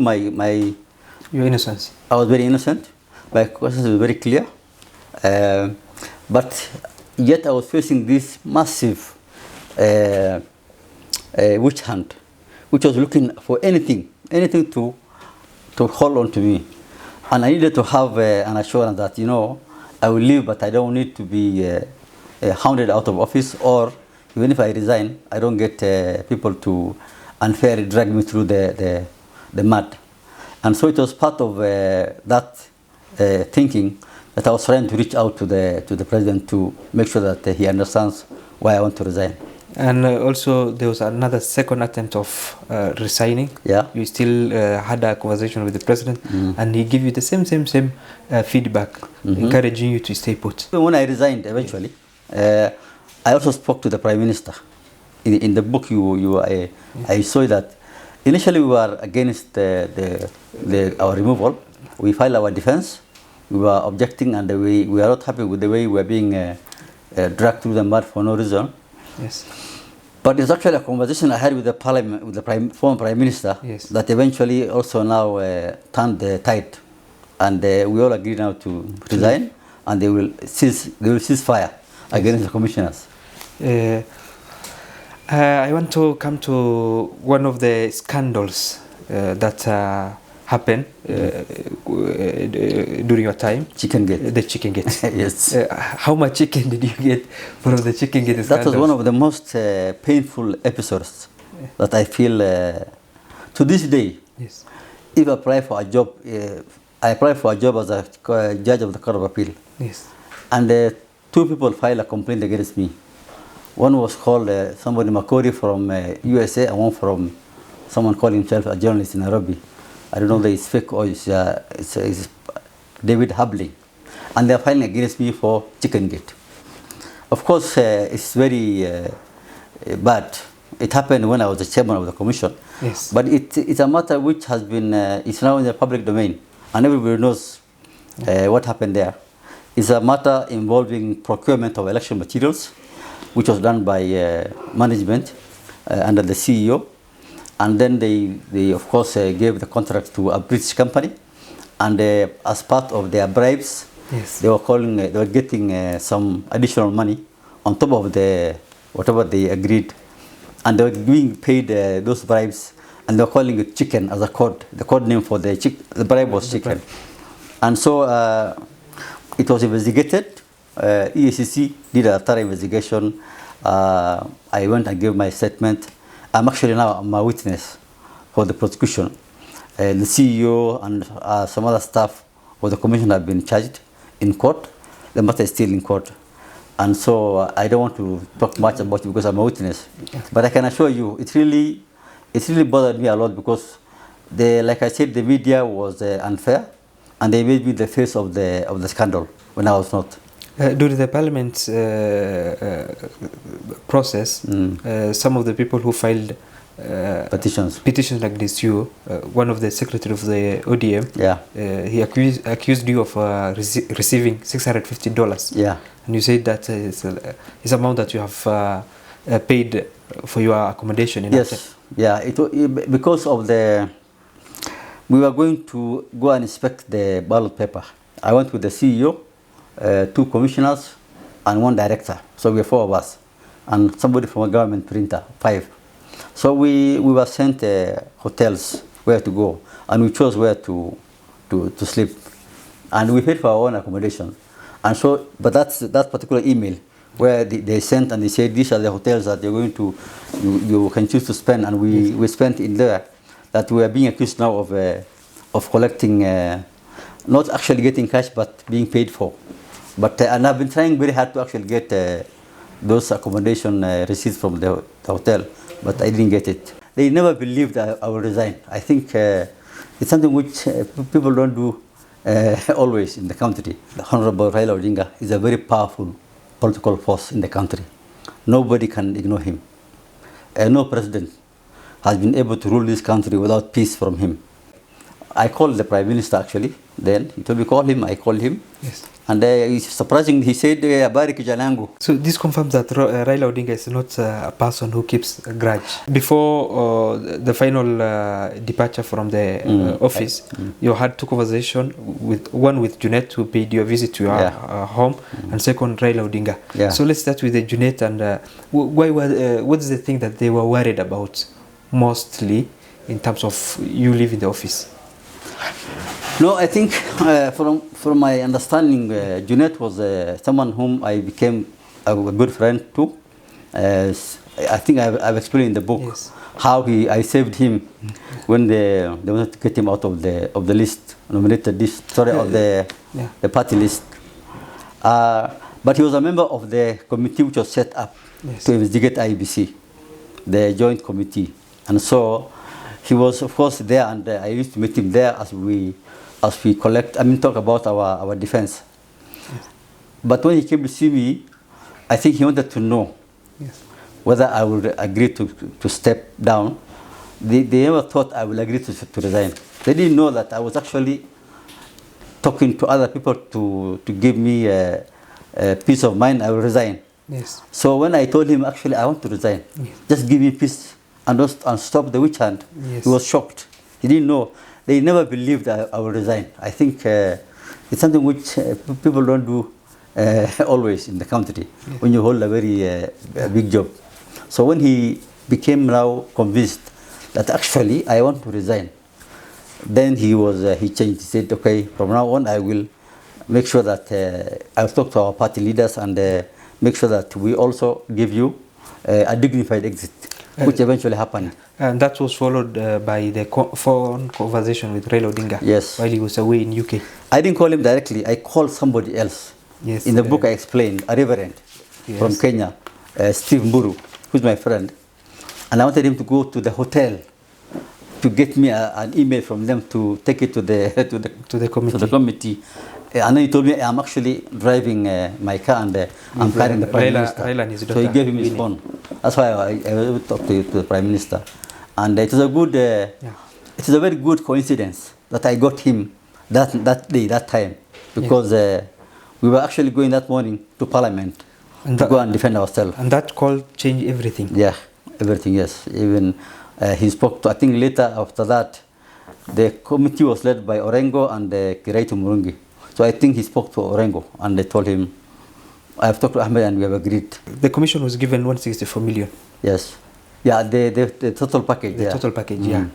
your innocence. I was very innocent. My conscience was very clear. But yet I was facing this massive witch hunt, which was looking for anything to hold on to me. And I needed to have an assurance that, I will leave, but I don't need to be hounded out of office, or even if I resign, I don't get people to unfairly drag me through the mud. And so it was part of that thinking that I was trying to reach out to the president to make sure that he understands why I want to resign. And also there was another second attempt of resigning. Yeah. You still had a conversation with the president, and he gave you the same feedback, encouraging you to stay put. When I resigned eventually, I also spoke to the Prime Minister. In the book, I saw that Initially, we were against our removal. We filed our defense. We were objecting, and we are not happy with the way we were being dragged through the mud for no reason. Yes. But it's actually a conversation I had with the parliament, with the former prime minister, Yes. that eventually also now turned the tide, and we all agreed now to resign, and they will cease fire against the commissioners. I want to come to one of the scandals that happened during your time. Chicken gate. The chicken gate. Yes. How much chicken did you get from the chicken gate scandals? That was one of the most painful episodes that I feel to this day. Yes. If I apply for a job, I applied for a job as a judge of the Court of Appeal. Yes. And two people filed a complaint against me. One was called somebody Makori from USA, and one from someone called himself a journalist in Nairobi. I don't know whether it's fake or it's David Habling. And they're filing against me for chicken gate. Of course, it's very bad. It happened when I was the chairman of the commission. Yes. But it's a matter which has been, it's now in the public domain, and everybody knows what happened there. It's a matter involving procurement of election materials, which was done by management under the CEO. And then they of course, gave the contract to a British company. And as part of their bribes, yes, they were getting some additional money on top of whatever they agreed. And they were being paid those bribes, and they were calling it chicken as a code. The code name for the bribe was chicken. And so it was investigated. EACC did a thorough investigation. I went and gave my statement. I'm actually now a witness for the prosecution. The CEO and some other staff of the commission have been charged in court. The matter is still in court. And so I don't want to talk much about it because I'm a witness. But I can assure you, it really bothered me a lot because, like I said, the media was unfair, and they made me the face of the scandal when I was not. During the parliament process, some of the people who filed petitions against you, one of the secretary of the ODM, he accused you of receiving $650. Yeah. And you said that it's amount that you have paid for your accommodation in Athens. Yeah, because of we were going to go and inspect the ballot paper. I went with the CEO, two commissioners, and one director. So we were four of us, and somebody from a government printer, 5. So we were sent hotels where to go, and we chose where to sleep, and we paid for our own accommodation. And so, but that particular email where they sent and they said these are the hotels that you're going to, you can choose to spend, and we spent in there. That we are being accused now of collecting, not actually getting cash, but being paid for. But and I've been trying very hard to actually get those accommodation receipts from the hotel, but I didn't get it. They never believed I would resign. I think it's something which people don't do always in the country. The Honorable Raila Odinga is a very powerful political force in the country. Nobody can ignore him. No president has been able to rule this country without peace from him. I called the Prime Minister actually, then he told me call him, I called him. Yes. And surprisingly, he said, Habari kijanangu. So this confirms that Raila Odinga is not a person who keeps a grudge. Before the final departure from the office, you had two conversations, one with Junet, who paid you a visit to your home, and second, Raila Odinga. Yeah. So let's start with the Junet, and what's the thing that they were worried about mostly in terms of you leaving the office? No, I think from my understanding, Junet was someone whom I became a good friend to. I think I've explained in the book how I saved him when they wanted to get him out of the list, nominated list, of the party list. But he was a member of the committee which was set up to investigate IEBC, the joint committee, and so he was of course there, and I used to meet him there as we talk about our defense. But when he came to see me, I think he wanted to know whether I would agree to step down they never thought I will agree to resign. They didn't know that I was actually talking to other people to give me a peace of mind. I will resign. Yes. So when I told him, actually, I want to resign, just give me peace and stop the witch hunt, Yes. he was shocked. He didn't know. They never believed I will resign. I think it's something which people don't do always in the country when you hold a very big job. So when he became now convinced that actually I want to resign, then he changed. He said, okay, from now on I will make sure that I'll talk to our party leaders and make sure that we also give you a dignified exit, which eventually happened. And that was followed by the phone conversation with Raila Odinga. Yes. While he was away in UK. I didn't call him directly. I called somebody else. Yes. In the book I explained, a reverend from Kenya, Steve Mburu, who's my friend. And I wanted him to go to the hotel to get me an email from them to take it to the committee. And then he told me I'm actually driving my car and I'm carrying the Prime Minister. Raila and his daughter, so he gave him his phone. That's why I talked to the Prime Minister. And it was a good, it was a very good coincidence that I got him that day, that time, because we were actually going that morning to Parliament to go and defend ourselves. And that call changed everything. Yeah, everything, yes. Even he spoke to, I think later after that, the committee was led by Orengo and Kiraitu Murungi. So I think he spoke to Orengo and they told him, I have talked to Ahmed and we have agreed. The commission was given 164 million. Yes. Yeah, the total package. The total package,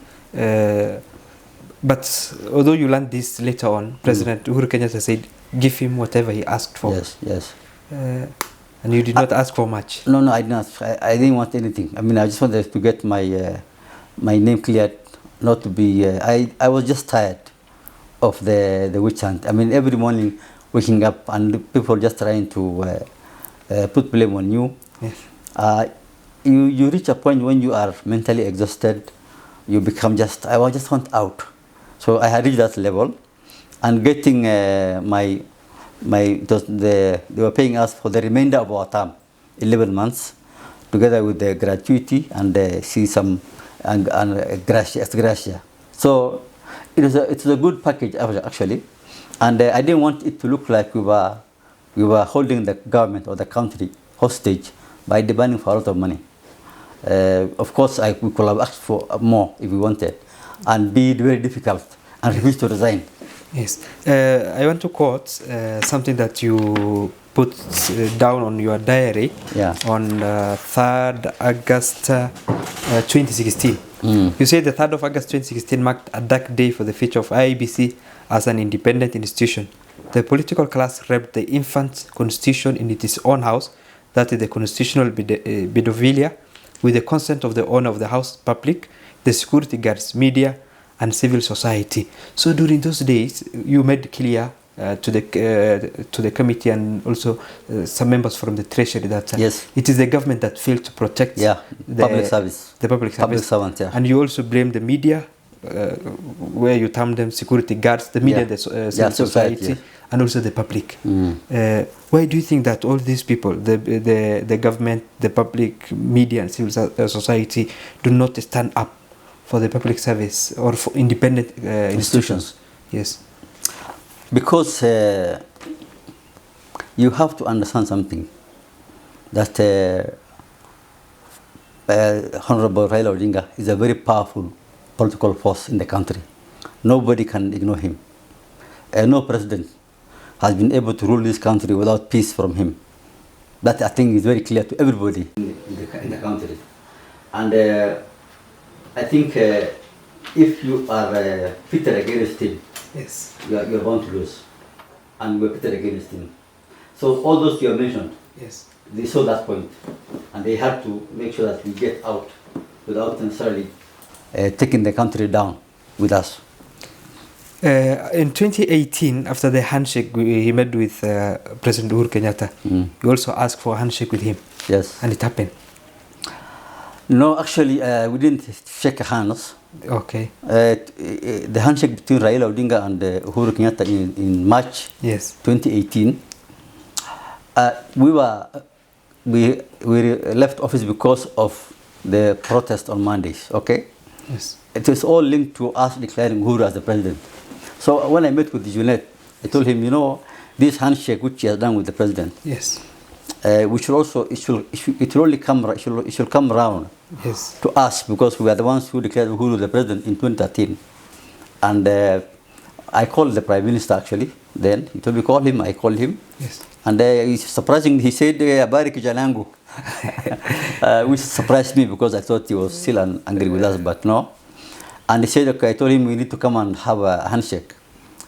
but although you learned this later on, President Uhuru Kenyatta said, give him whatever he asked for. Yes, yes. And you did not ask for much. No, I did not. I didn't want anything. I mean, I just wanted to get my my name cleared, not to be. I was just tired of the witch hunt. I mean, every morning waking up and people just trying to put blame on you. Yes. You reach a point when you are mentally exhausted. You become just. I just want out. So I had reached that level, and getting they were paying us for the remainder of our term, 11 months, together with the gratuity and see some and gracia. So it was a good package actually, and I didn't want it to look like we were holding the government or the country hostage by demanding for a lot of money. Of course, we could have asked for more if we wanted, and be very difficult and refuse to resign. Yes, I want to quote something that you put down on your diary on 3rd August 2016. You say the 3rd of August 2016 marked a dark day for the future of IEBC as an independent institution. The political class raped the infant constitution in its own house, that is the constitutional Bedovilla, with the consent of the owner of the house, public, the security guards, media, and civil society. So during those days, you made clear to the committee and also some members from the treasury that it is the government that failed to protect the public service. The public servants, and you also blame the media, where you term them security guards, the media, the civil society, and also the public. Why do you think that all these people, the government, the public, media, and civil society, do not stand up for the public service or for independent institutions? Yes. Because you have to understand something, that Honorable Raila Odinga is a very powerful political force in the country. Nobody can ignore him. No president has been able to rule this country without peace from him. That, I think, is very clear to everybody in the country. And I think if you are pitted against him, you are bound to lose. And we are pitted against him. So all those you have mentioned, they saw that point. And they had to make sure that we get out without necessarily taking the country down with us. In 2018, after the handshake he made with President Uhuru Kenyatta, you also asked for a handshake with him. Yes. And it happened. No, actually, we didn't shake hands. Okay. The handshake between Raila Odinga and Uhuru Kenyatta in March 2018, we left office because of the protest on Mondays, okay? Yes. It was all linked to us declaring Uhuru as the president. So when I met with Junet, I told him, this handshake which he has done with the president, Yes. we should also it should only come it should come round Yes. to us, because we are the ones who declared Uhuru the president in 2013. And I called the Prime Minister actually. Then he told me call him. I called him. Yes. And surprisingly, he said, "Barik Jalangu," which surprised me because I thought he was still angry with us, but no. And he said, "Okay." I told him we need to come and have a handshake,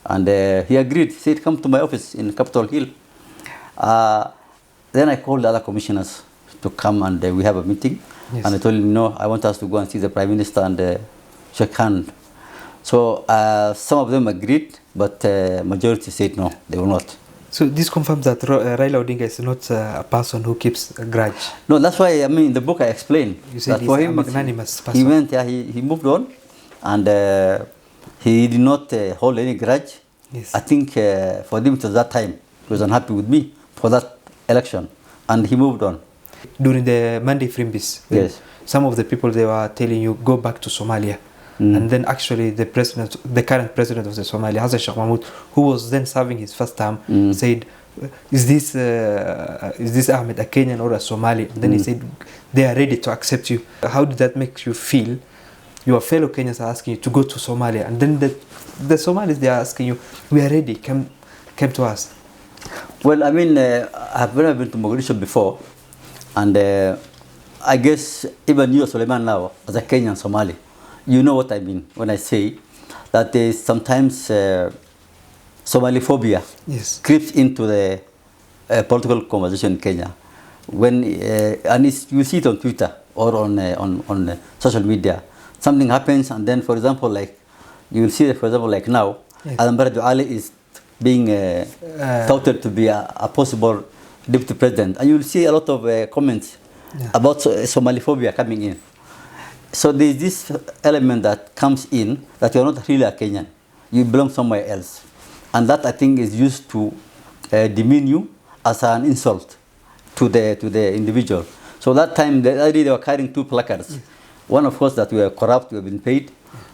and he agreed. He said, "Come to my office in Capitol Hill." Then I called the other commissioners to come, and we have a meeting. Yes. And I told him, "No, I want us to go and see the Prime Minister and shake hands." So some of them agreed, but majority said no, they will not. So this confirms that Raila Odinga is not a person who keeps a grudge. No, that's why, in the book I explained. You said that he's for a him, magnanimous person. he went, he moved on, and he did not hold any grudge. Yes. I think for him it was that time, he was unhappy with me for that election, and he moved on. During the Monday Frimbis, Yes. some of the people, they were telling you, go back to Somalia. And then actually the current president of the Somalia, Hassan Sheikh Mahmoud, who was then serving his first term, said, is this Ahmed a Kenyan or a Somali? And then he said, they are ready to accept you. How did that make you feel? Your fellow Kenyans are asking you to go to Somalia, and then the Somalis, they are asking you, we are ready, come to us. Well, I have never been to Mogadishu before, and I guess even you, Suleiman, now, as a Kenyan Somali, you know what I mean when I say that there is sometimes Somaliphobia creeps into the political conversation in Kenya. When and you see it on Twitter or on social media, something happens, and then, for example, like you will see that, for example, like now, Adam Barrow Ali is being touted to be a possible deputy president, and you will see a lot of comments about Somaliphobia coming in. So there is this element that comes in that you are not really a Kenyan, you belong somewhere else, and that I think is used to demean you as an insult to the individual. So that time they were carrying two placards. One, of course, that we are corrupt, we have been paid,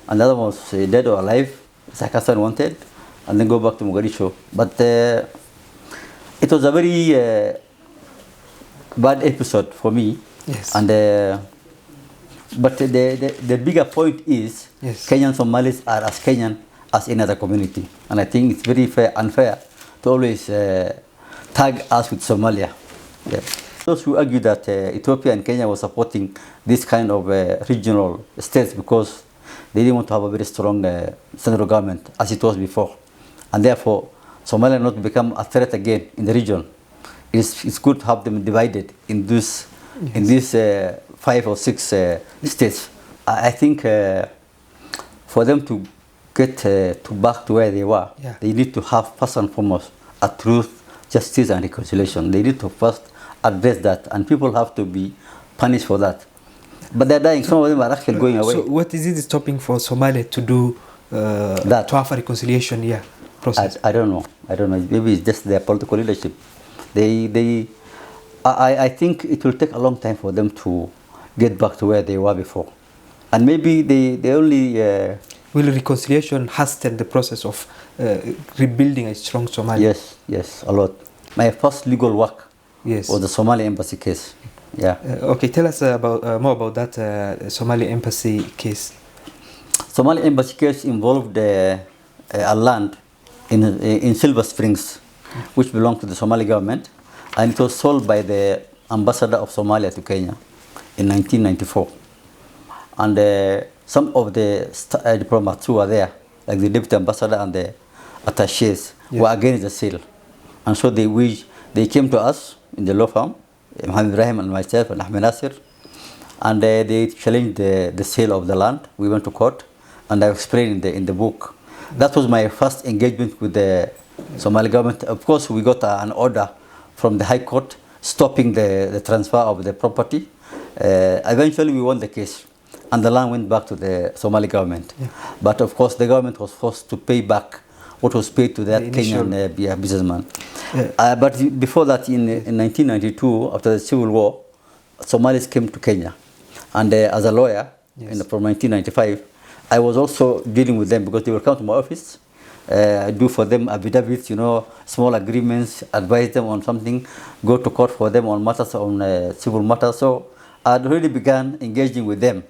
and the other was dead or alive, Issack Hassan wanted, and then go back to Mogadishu. But it was a very bad episode for me. Yes. And but the bigger point is Kenyan Somalis are as Kenyan as any other community, and I think it's very unfair to always tag us with Somalia. Yeah. Those who argue that Ethiopia and Kenya were supporting this kind of regional states because they didn't want to have a very strong central government as it was before, and therefore Somalia not become a threat again in the region. It's good to have them divided in these 5 or 6 states. I think for them to get back to where they were, they need to have first and foremost a truth, justice, and reconciliation. They need to first address that, and people have to be punished for that. But they're dying. Some of them are actually going away. So what is it stopping for Somalia to do that, to have a reconciliation process? I don't know. Maybe it's just their political leadership. I think it will take a long time for them to get back to where they were before, and maybe they only. Will reconciliation hasten the process of rebuilding a strong Somalia? Yes, a lot. My first legal work was the Somali embassy case. Yeah. Okay, tell us more about that Somali embassy case. Somali embassy case involved a land in Silver Springs, which belonged to the Somali government, and it was sold by the ambassador of Somalia to Kenya in 1994. And some of the diplomats who were there, like the deputy ambassador and the attachés, were against the sale. And so they came to us in the law firm, Mohammed Ibrahim and myself and Ahmed Nasir, and they challenged the sale of the land. We went to court, and I explained in the book. That was my first engagement with the Somali government. Of course, we got an order from the High Court stopping the transfer of the property. Eventually, we won the case, and the land went back to the Somali government. But of course, the government was forced to pay back what was paid to that Kenyan businessman. But before that, in 1992, after the Civil War, Somalis came to Kenya. And as a lawyer, from 1995, I was also dealing with them because they will come to my office. I do for them affidavits, small agreements, advise them on something, go to court for them on matters, on civil matters. So I had already began engaging with them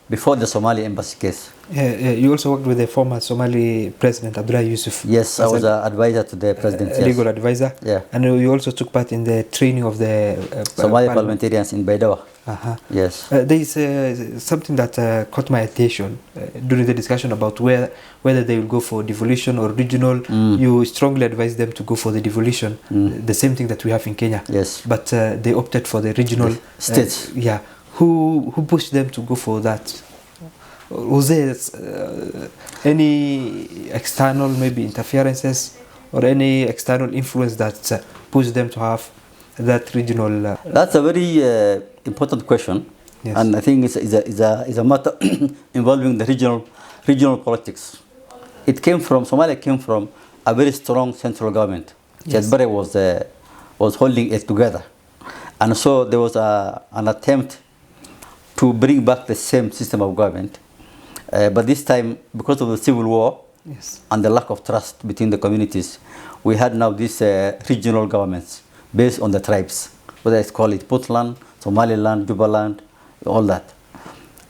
before the Somali embassy case. You also worked with the former Somali president, Abdullah Yusuf. Yes, I was an advisor to the president. Yes. Legal advisor. Yeah. And you also took part in the training of the Somali parliamentarians in Baidawa. Yes. There is something that caught my attention during the discussion about whether they will go for devolution or regional. You strongly advised them to go for the devolution, the same thing that we have in Kenya. Yes. But they opted for the regional states. Who pushed them to go for that? Was there any external maybe interferences or any external influence that pushed them to have that regional? That's a very important question, and I think it's a matter involving the regional politics. Somalia came from a very strong central government. Yes. Bare was holding it together, and so there was an attempt to bring back the same system of government, but this time, because of the civil war and the lack of trust between the communities, we had now these regional governments based on the tribes, whether it's called Puntland, Somaliland, Jubaland, all that.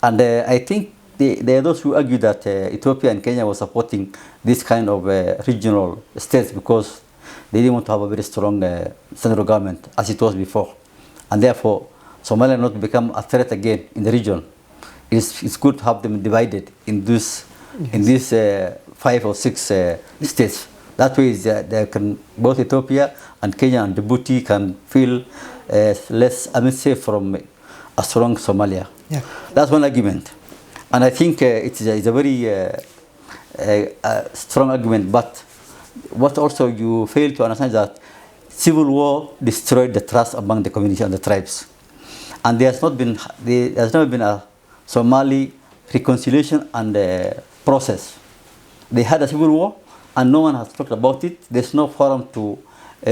And I think there are those who argue that Ethiopia and Kenya were supporting this kind of regional states because they didn't want to have a very strong central government as it was before. And therefore, Somalia not become a threat again in the region. It's good to have them divided in these 5 or 6 states. That way, they can, both Ethiopia and Kenya and Djibouti can feel safe from a strong Somalia. Yeah. That's one argument. And I think it's a very strong argument. But what also you fail to understand is that civil war destroyed the trust among the community and the tribes. And there's never been a Somali reconciliation and process. They had a civil war, and no one has talked about it. There's no forum to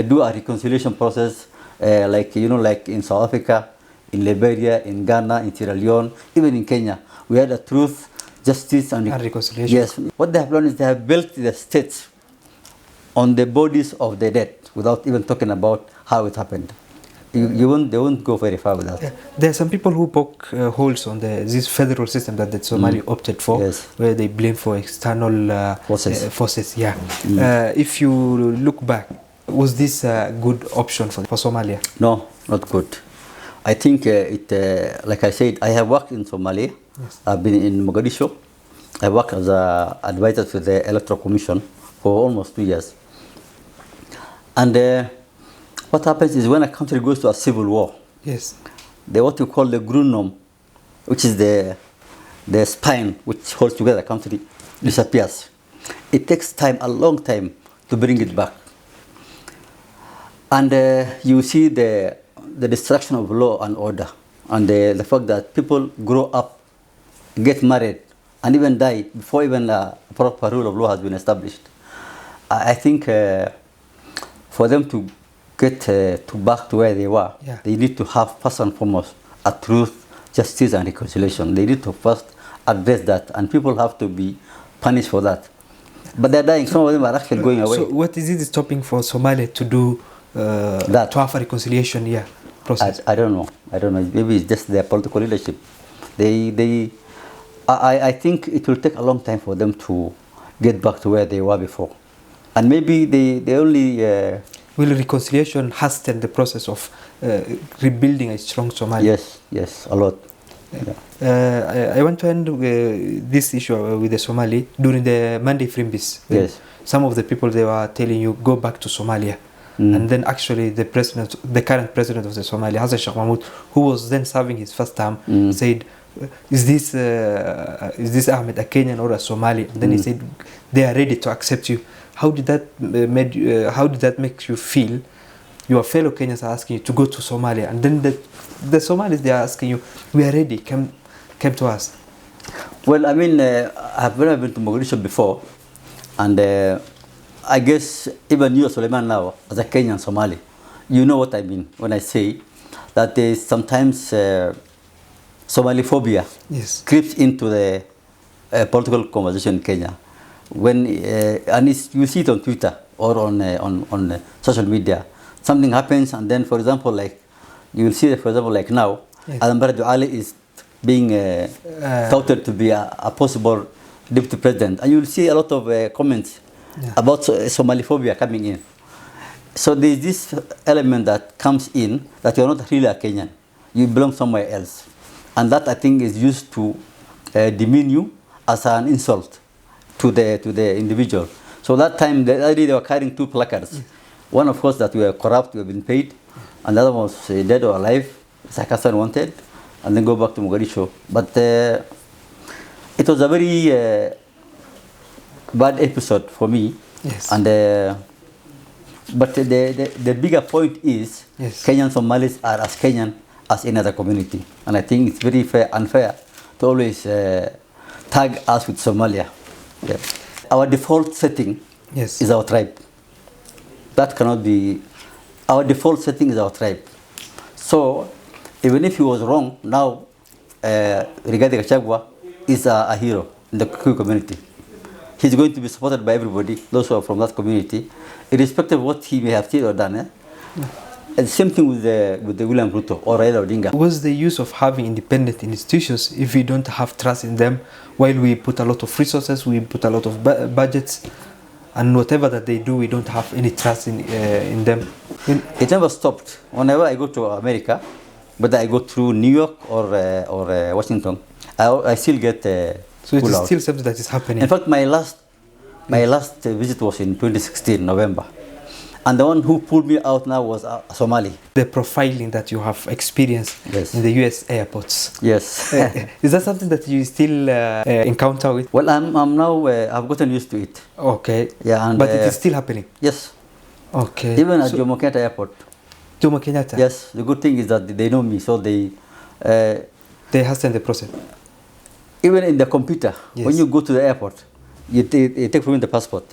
do a reconciliation process, like in South Africa, in Liberia, in Ghana, in Sierra Leone, even in Kenya. We had a truth, justice, and reconciliation. Yes. What they have done is they have built the states on the bodies of the dead without even talking about how it happened. They won't go very far with that. Yeah. There are some people who poke holes on this federal system that the Somali opted for, where they blame for external forces. Yeah. If you look back, was this a good option for Somalia? No, not good. I think like I said, I have worked in Somalia. Yes. I've been in Mogadishu. I worked as an advisor to the Electoral Commission for almost 2 years. And what happens is when a country goes to a civil war, what you call the grunum, which is the spine which holds together the country, disappears. It takes time, a long time, to bring it back. And you see the destruction of law and order, and the fact that people grow up, get married, and even die before even a proper rule of law has been established. I think for them to get back to where they were, they need to have first and foremost a truth, justice, and reconciliation. They need to first address that, and people have to be punished for that. But they're dying. Some of them are actually going away. So what is it stopping for Somalia to do that, to have a reconciliation process? I don't know. Maybe it's just their political leadership. I think it will take a long time for them to get back to where they were before. And maybe they only... Will reconciliation hasten the process of rebuilding a strong Somalia? Yes, a lot. Yeah. I want to end this issue with the Somali. During the Monday Frimbis, some of the people, they were telling you, go back to Somalia. And then actually the current president of the Somalia, Hassan Sheikh Mahmoud, who was then serving his first term, said, is this Ahmed a Kenyan or a Somali? And then he said, they are ready to accept you. How did that make you feel? Your fellow Kenyans are asking you to go to Somalia, and then the Somalis, they are asking you, we are ready, come to us. Well, I mean, I've never been to Mogadishu before, and I guess even you, Suleiman, now, as a Kenyan Somali, you know what I mean when I say that there is sometimes Somaliphobia Yes. creeps into the political conversation in Kenya. When and you see it on Twitter or on social media, something happens, and then, for example, like you will see that, for example, like now, Yes. Adam Ali is being touted to be a possible deputy president, and you will see a lot of comments about Somaliphobia coming in. So there is this element that comes in that you are not really a Kenyan, you belong somewhere else, and that, I think, is used to demean you as an insult to the individual. So that time, they were carrying two placards. One, of course, that we are corrupt, we have been paid, and the other was dead or alive, Issack Hassan wanted, and then go back to Mogadishu. But it was a very bad episode for me. Yes. And but the bigger point is, yes, Kenyan Somalis are as Kenyan as any other community, and I think it's very unfair to always tag us with Somalia. Yeah. Our default setting, yes, is our tribe. That cannot be. Our default setting is our tribe. So even if he was wrong, now Rigathi Gachagua is a hero in the Kikuyu community. He's going to be supported by everybody, those who are from that community, irrespective of what he may have said or done. And same thing with the William Ruto or Raila Odinga. What's the use of having independent institutions if we don't have trust in them? While we put a lot of resources, we put a lot of budgets, and whatever that they do, we don't have any trust in them. It never stopped. Whenever I go to America, whether I go through New York or Washington, I still get so it is still something that is happening. In fact, my last visit was in 2016 November, and the one who pulled me out now was a Somali. The profiling that you have experienced, yes, in the US airports. Yes. Is that something that you still encounter with? Well, I'm now I've gotten used to it. Okay. Yeah, and but it is still happening. Yes. Okay. Even at Jomo Kenyatta Airport. Jomo Kenyatta. Yes. The good thing is that they know me, so they hasten the process. Even in the computer, yes, when you go to the airport, you take from the passport,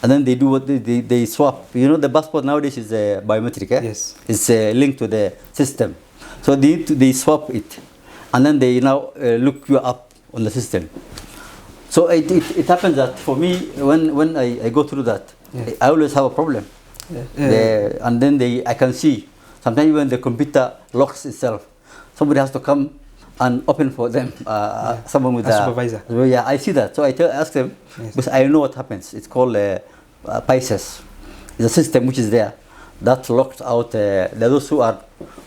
and then they do what they swap. You know, the passport nowadays is biometric. Yes. It's linked to the system, so they swap it, and then they now look you up on the system. So it happens that for me, when I go through that, yes, I always have a problem. And then I can see sometimes when the computer locks itself, somebody has to come and open for them, someone with a supervisor. So yeah, I see that. So I ask them, yes, because I know what happens. It's called PISES. It's a system which is there that locks out those who are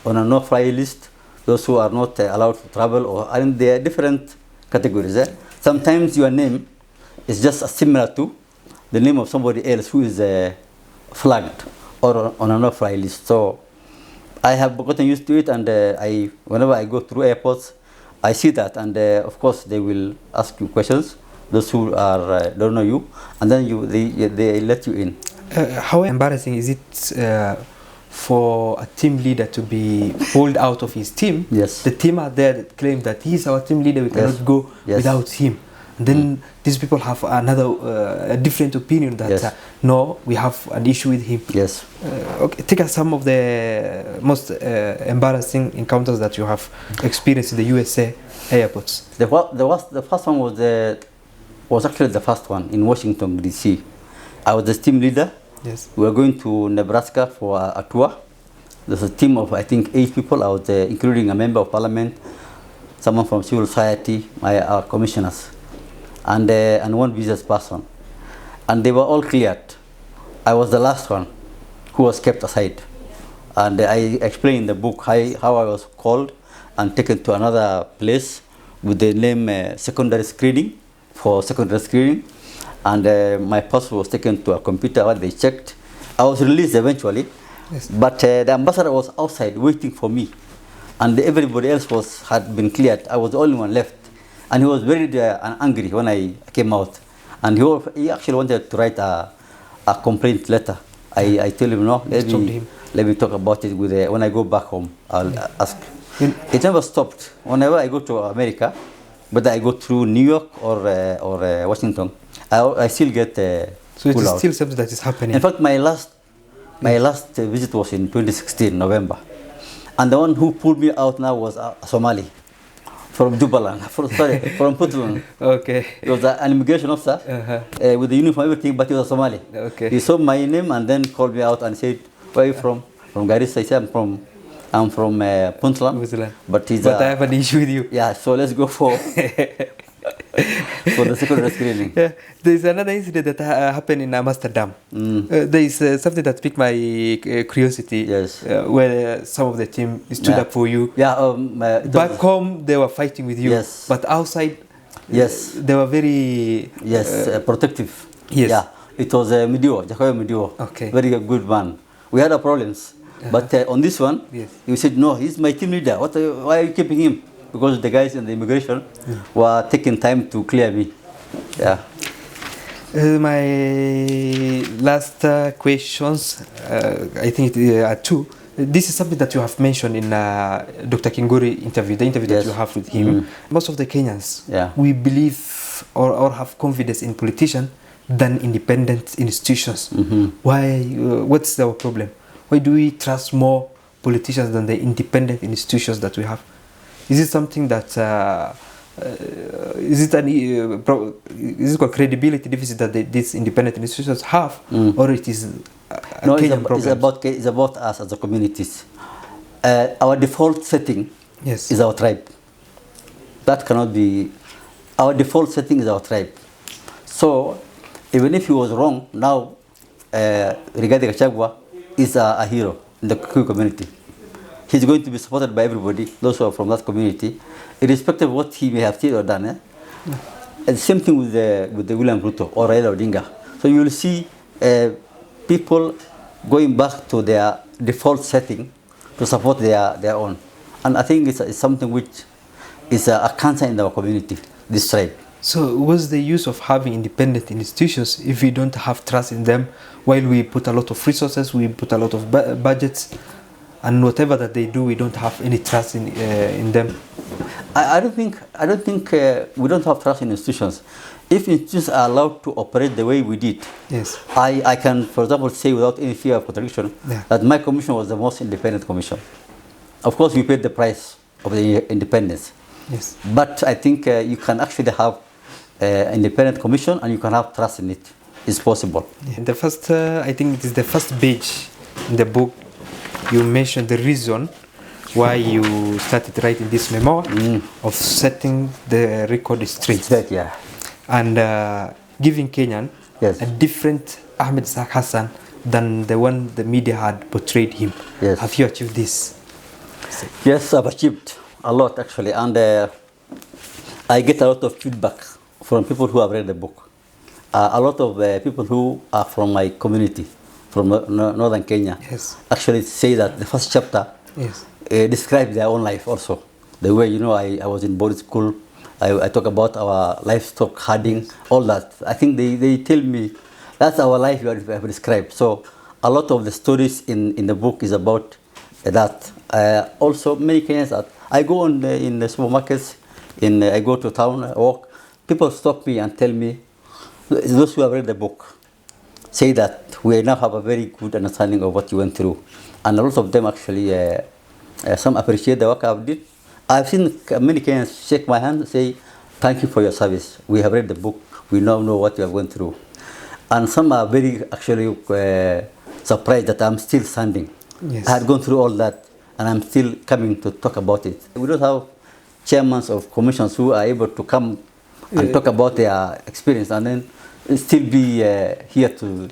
on a no-fly list, those who are not allowed to travel, and there are different categories. Sometimes your name is just similar to the name of somebody else who is flagged or on a no-fly list. So I have gotten used to it, and whenever I go through airports, I see that, and of course they will ask you questions, those who are don't know you, and then they let you in. How embarrassing is it for a team leader to be pulled out of his team? Yes. The team are there that claim that he's our team leader, we cannot go, yes, without him. And then these people have another different opinion that, yes, no, we have an issue with him. Yes. Okay, take us some of the most embarrassing encounters that you have experienced in the USA airports. The first one was actually the first one in Washington, D.C. I was the team leader. Yes. We were going to Nebraska for a tour. There's a team of, I think, 8 people. I was including a member of parliament, someone from civil society, our commissioners, and one business person. And they were all cleared. I was the last one who was kept aside. And I explained in the book how I was called and taken to another place with the name secondary screening, for secondary screening. And my passport was taken to a computer where they checked. I was released eventually, yes, but the ambassador was outside waiting for me. And everybody else had been cleared. I was the only one left. And he was very angry when I came out. And he actually wanted to write a complaint letter. I told him, no, let me talk about it when I go back home. I'll ask. It never stopped. Whenever I go to America, whether I go through New York or Washington, I still get so it is still something that is happening. In fact, my last visit was in 2016 November, and the one who pulled me out now was a Somali. from Jubaland, from Puntland. Okay. He was an immigration officer with the uniform, everything, but he was Somali. Okay. He saw my name and then called me out and said, "Where are you from?" From Garissa. I said, I'm from Puntland. But I have an issue with you. Yeah, so let's go for for the secondary screening. Yeah. There is another incident that happened in Amsterdam. There is something that piqued my curiosity. Yes. Where some of the team stood up for you. Yeah. Back home, they were fighting with you. Yes. But outside, yes, they were very protective. Yes. Yeah. It was Jacob Midio. Okay. Very good man. We had our problems, but on this one, yes, you said no. He's my team leader. Why are you keeping him? Because the guys in the immigration were taking time to clear me. Yeah. My last questions, I think are two. This is something that you have mentioned in Dr. Kingori interview, the interview that you have with him. Most of the Kenyans, we believe or have confidence in politicians than independent institutions. Why? What's our problem? Why do we trust more politicians than the independent institutions that we have? Is it something that is it a credibility deficit that these independent institutions have, or it is a Kenyan problem? It's about us as a communities. Our default setting is our tribe. That cannot be. Our default setting is our tribe. So even if he was wrong, now Rigathi Gachagua is a hero in the Kikuyu community. He's going to be supported by everybody, those who are from that community, irrespective of what he may have said or done. And the same thing with the William Ruto or Raila Odinga. So you will see people going back to their default setting to support their own. And I think it's something which is a cancer in our community, this tribe. So what's the use of having independent institutions if we don't have trust in them, while we put a lot of resources, we put a lot of budgets, and whatever that they do, we don't have any trust in them? I don't think we don't have trust in institutions. If institutions are allowed to operate the way we did, yes, I can, for example, say without any fear of contradiction that my commission was the most independent commission. Of course, we paid the price of the independence. Yes. But I think you can actually have independent commission and you can have trust in it. It's possible. Yeah. The first, I think it is the first page in the book. You mentioned the reason why you started writing this memoir of setting the record straight. Yeah. And giving Kenyan a different Ahmed Issack Hassan than the one the media had portrayed him. Yes. Have you achieved this? Yes, I've achieved a lot actually, and I get a lot of feedback from people who have read the book. A lot of people who are from my community, from northern Kenya, actually say that the first chapter describes their own life also. The way, I was in boarding school, I talk about our livestock herding, all that. I think they tell me that's our life you have described. So a lot of the stories in the book is about that. Also, many Kenyans, I go in the supermarkets, I go to town, I walk, people stop me and tell me, those who have read the book, say that we now have a very good understanding of what you went through. And a lot of them actually, some appreciate the work I've did. I've seen many Kenyans shake my hand and say, thank you for your service. We have read the book. We now know what you have gone through. And some are very actually surprised that I'm still standing. Yes. I had gone through all that and I'm still coming to talk about it. We don't have chairmen of commissions who are able to come and talk about their experience and then still be here to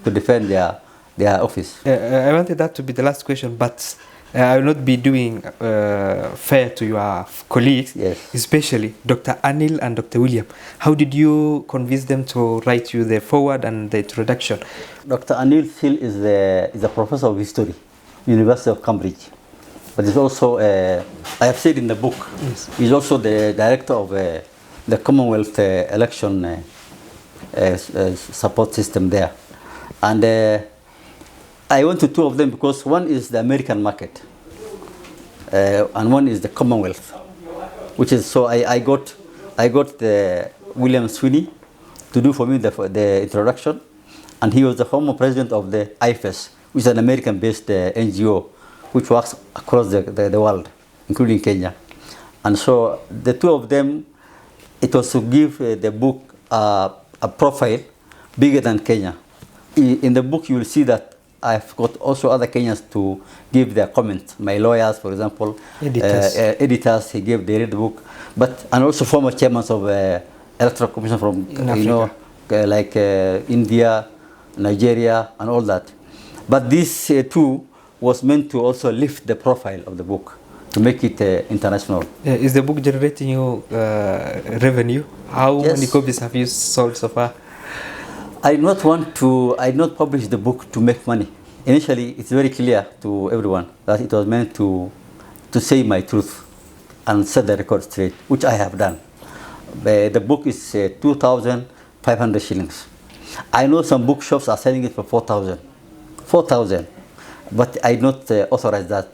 defend their office. I wanted that to be the last question, but I will not be doing fair to your colleagues, especially Dr. Anil and Dr. William. How did you convince them to write you the foreword and the introduction? Dr. Anil Phil is a professor of history, University of Cambridge. But he's also, I have said in the book, he's also the director of the Commonwealth election support system there. And I went to two of them because one is the American market and one is the Commonwealth, which is, so I got the William Sweeney to do for me the introduction, and he was the former president of the IFES, which is an American-based NGO which works across the world, including Kenya. And so the two of them, it was to give the book a profile bigger than Kenya. In the book, you will see that I've got also other Kenyans to give their comments. My lawyers, for example, editors, they read the book, and also former chairmen of Electoral Commission from like India, Nigeria, and all that. But this too was meant to also lift the profile of the book, to make it international. Is the book generating you revenue? How many copies have you sold so far? I not publish the book to make money. Initially, it's very clear to everyone that it was meant to say my truth and set the record straight, which I have done. The book is 2,500 shillings. I know some bookshops are selling it for 4,000, but I not authorize that.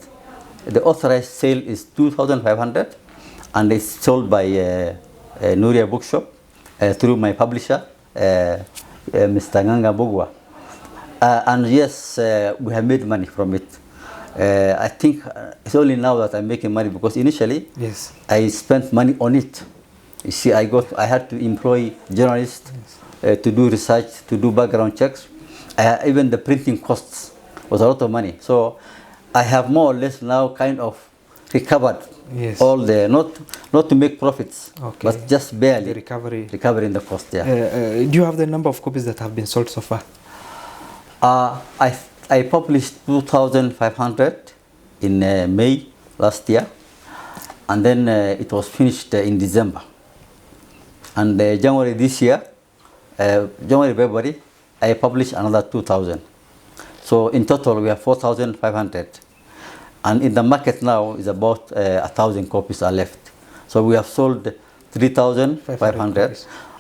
The authorized sale is 2,500, and it's sold by Nuria Bookshop through my publisher, Mr. Nganga Bugwa. And yes, we have made money from it. I think it's only now that I'm making money, because initially I spent money on it. You see, I had to employ journalists to do research, to do background checks. Even the printing costs was a lot of money. So I have more or less now kind of recovered all the, not to make profits, but just barely recovering the cost. Do you have the number of copies that have been sold so far? I published 2,500 in May last year, and then it was finished in December. And January this year, February, I published another 2,000. So in total, we have 4,500. And in the market now is about 1,000 copies are left. So we have sold 3,500,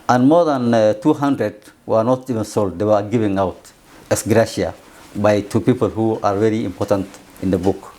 and more than 200 were not even sold. They were giving out as gratia to people who are very important in the book.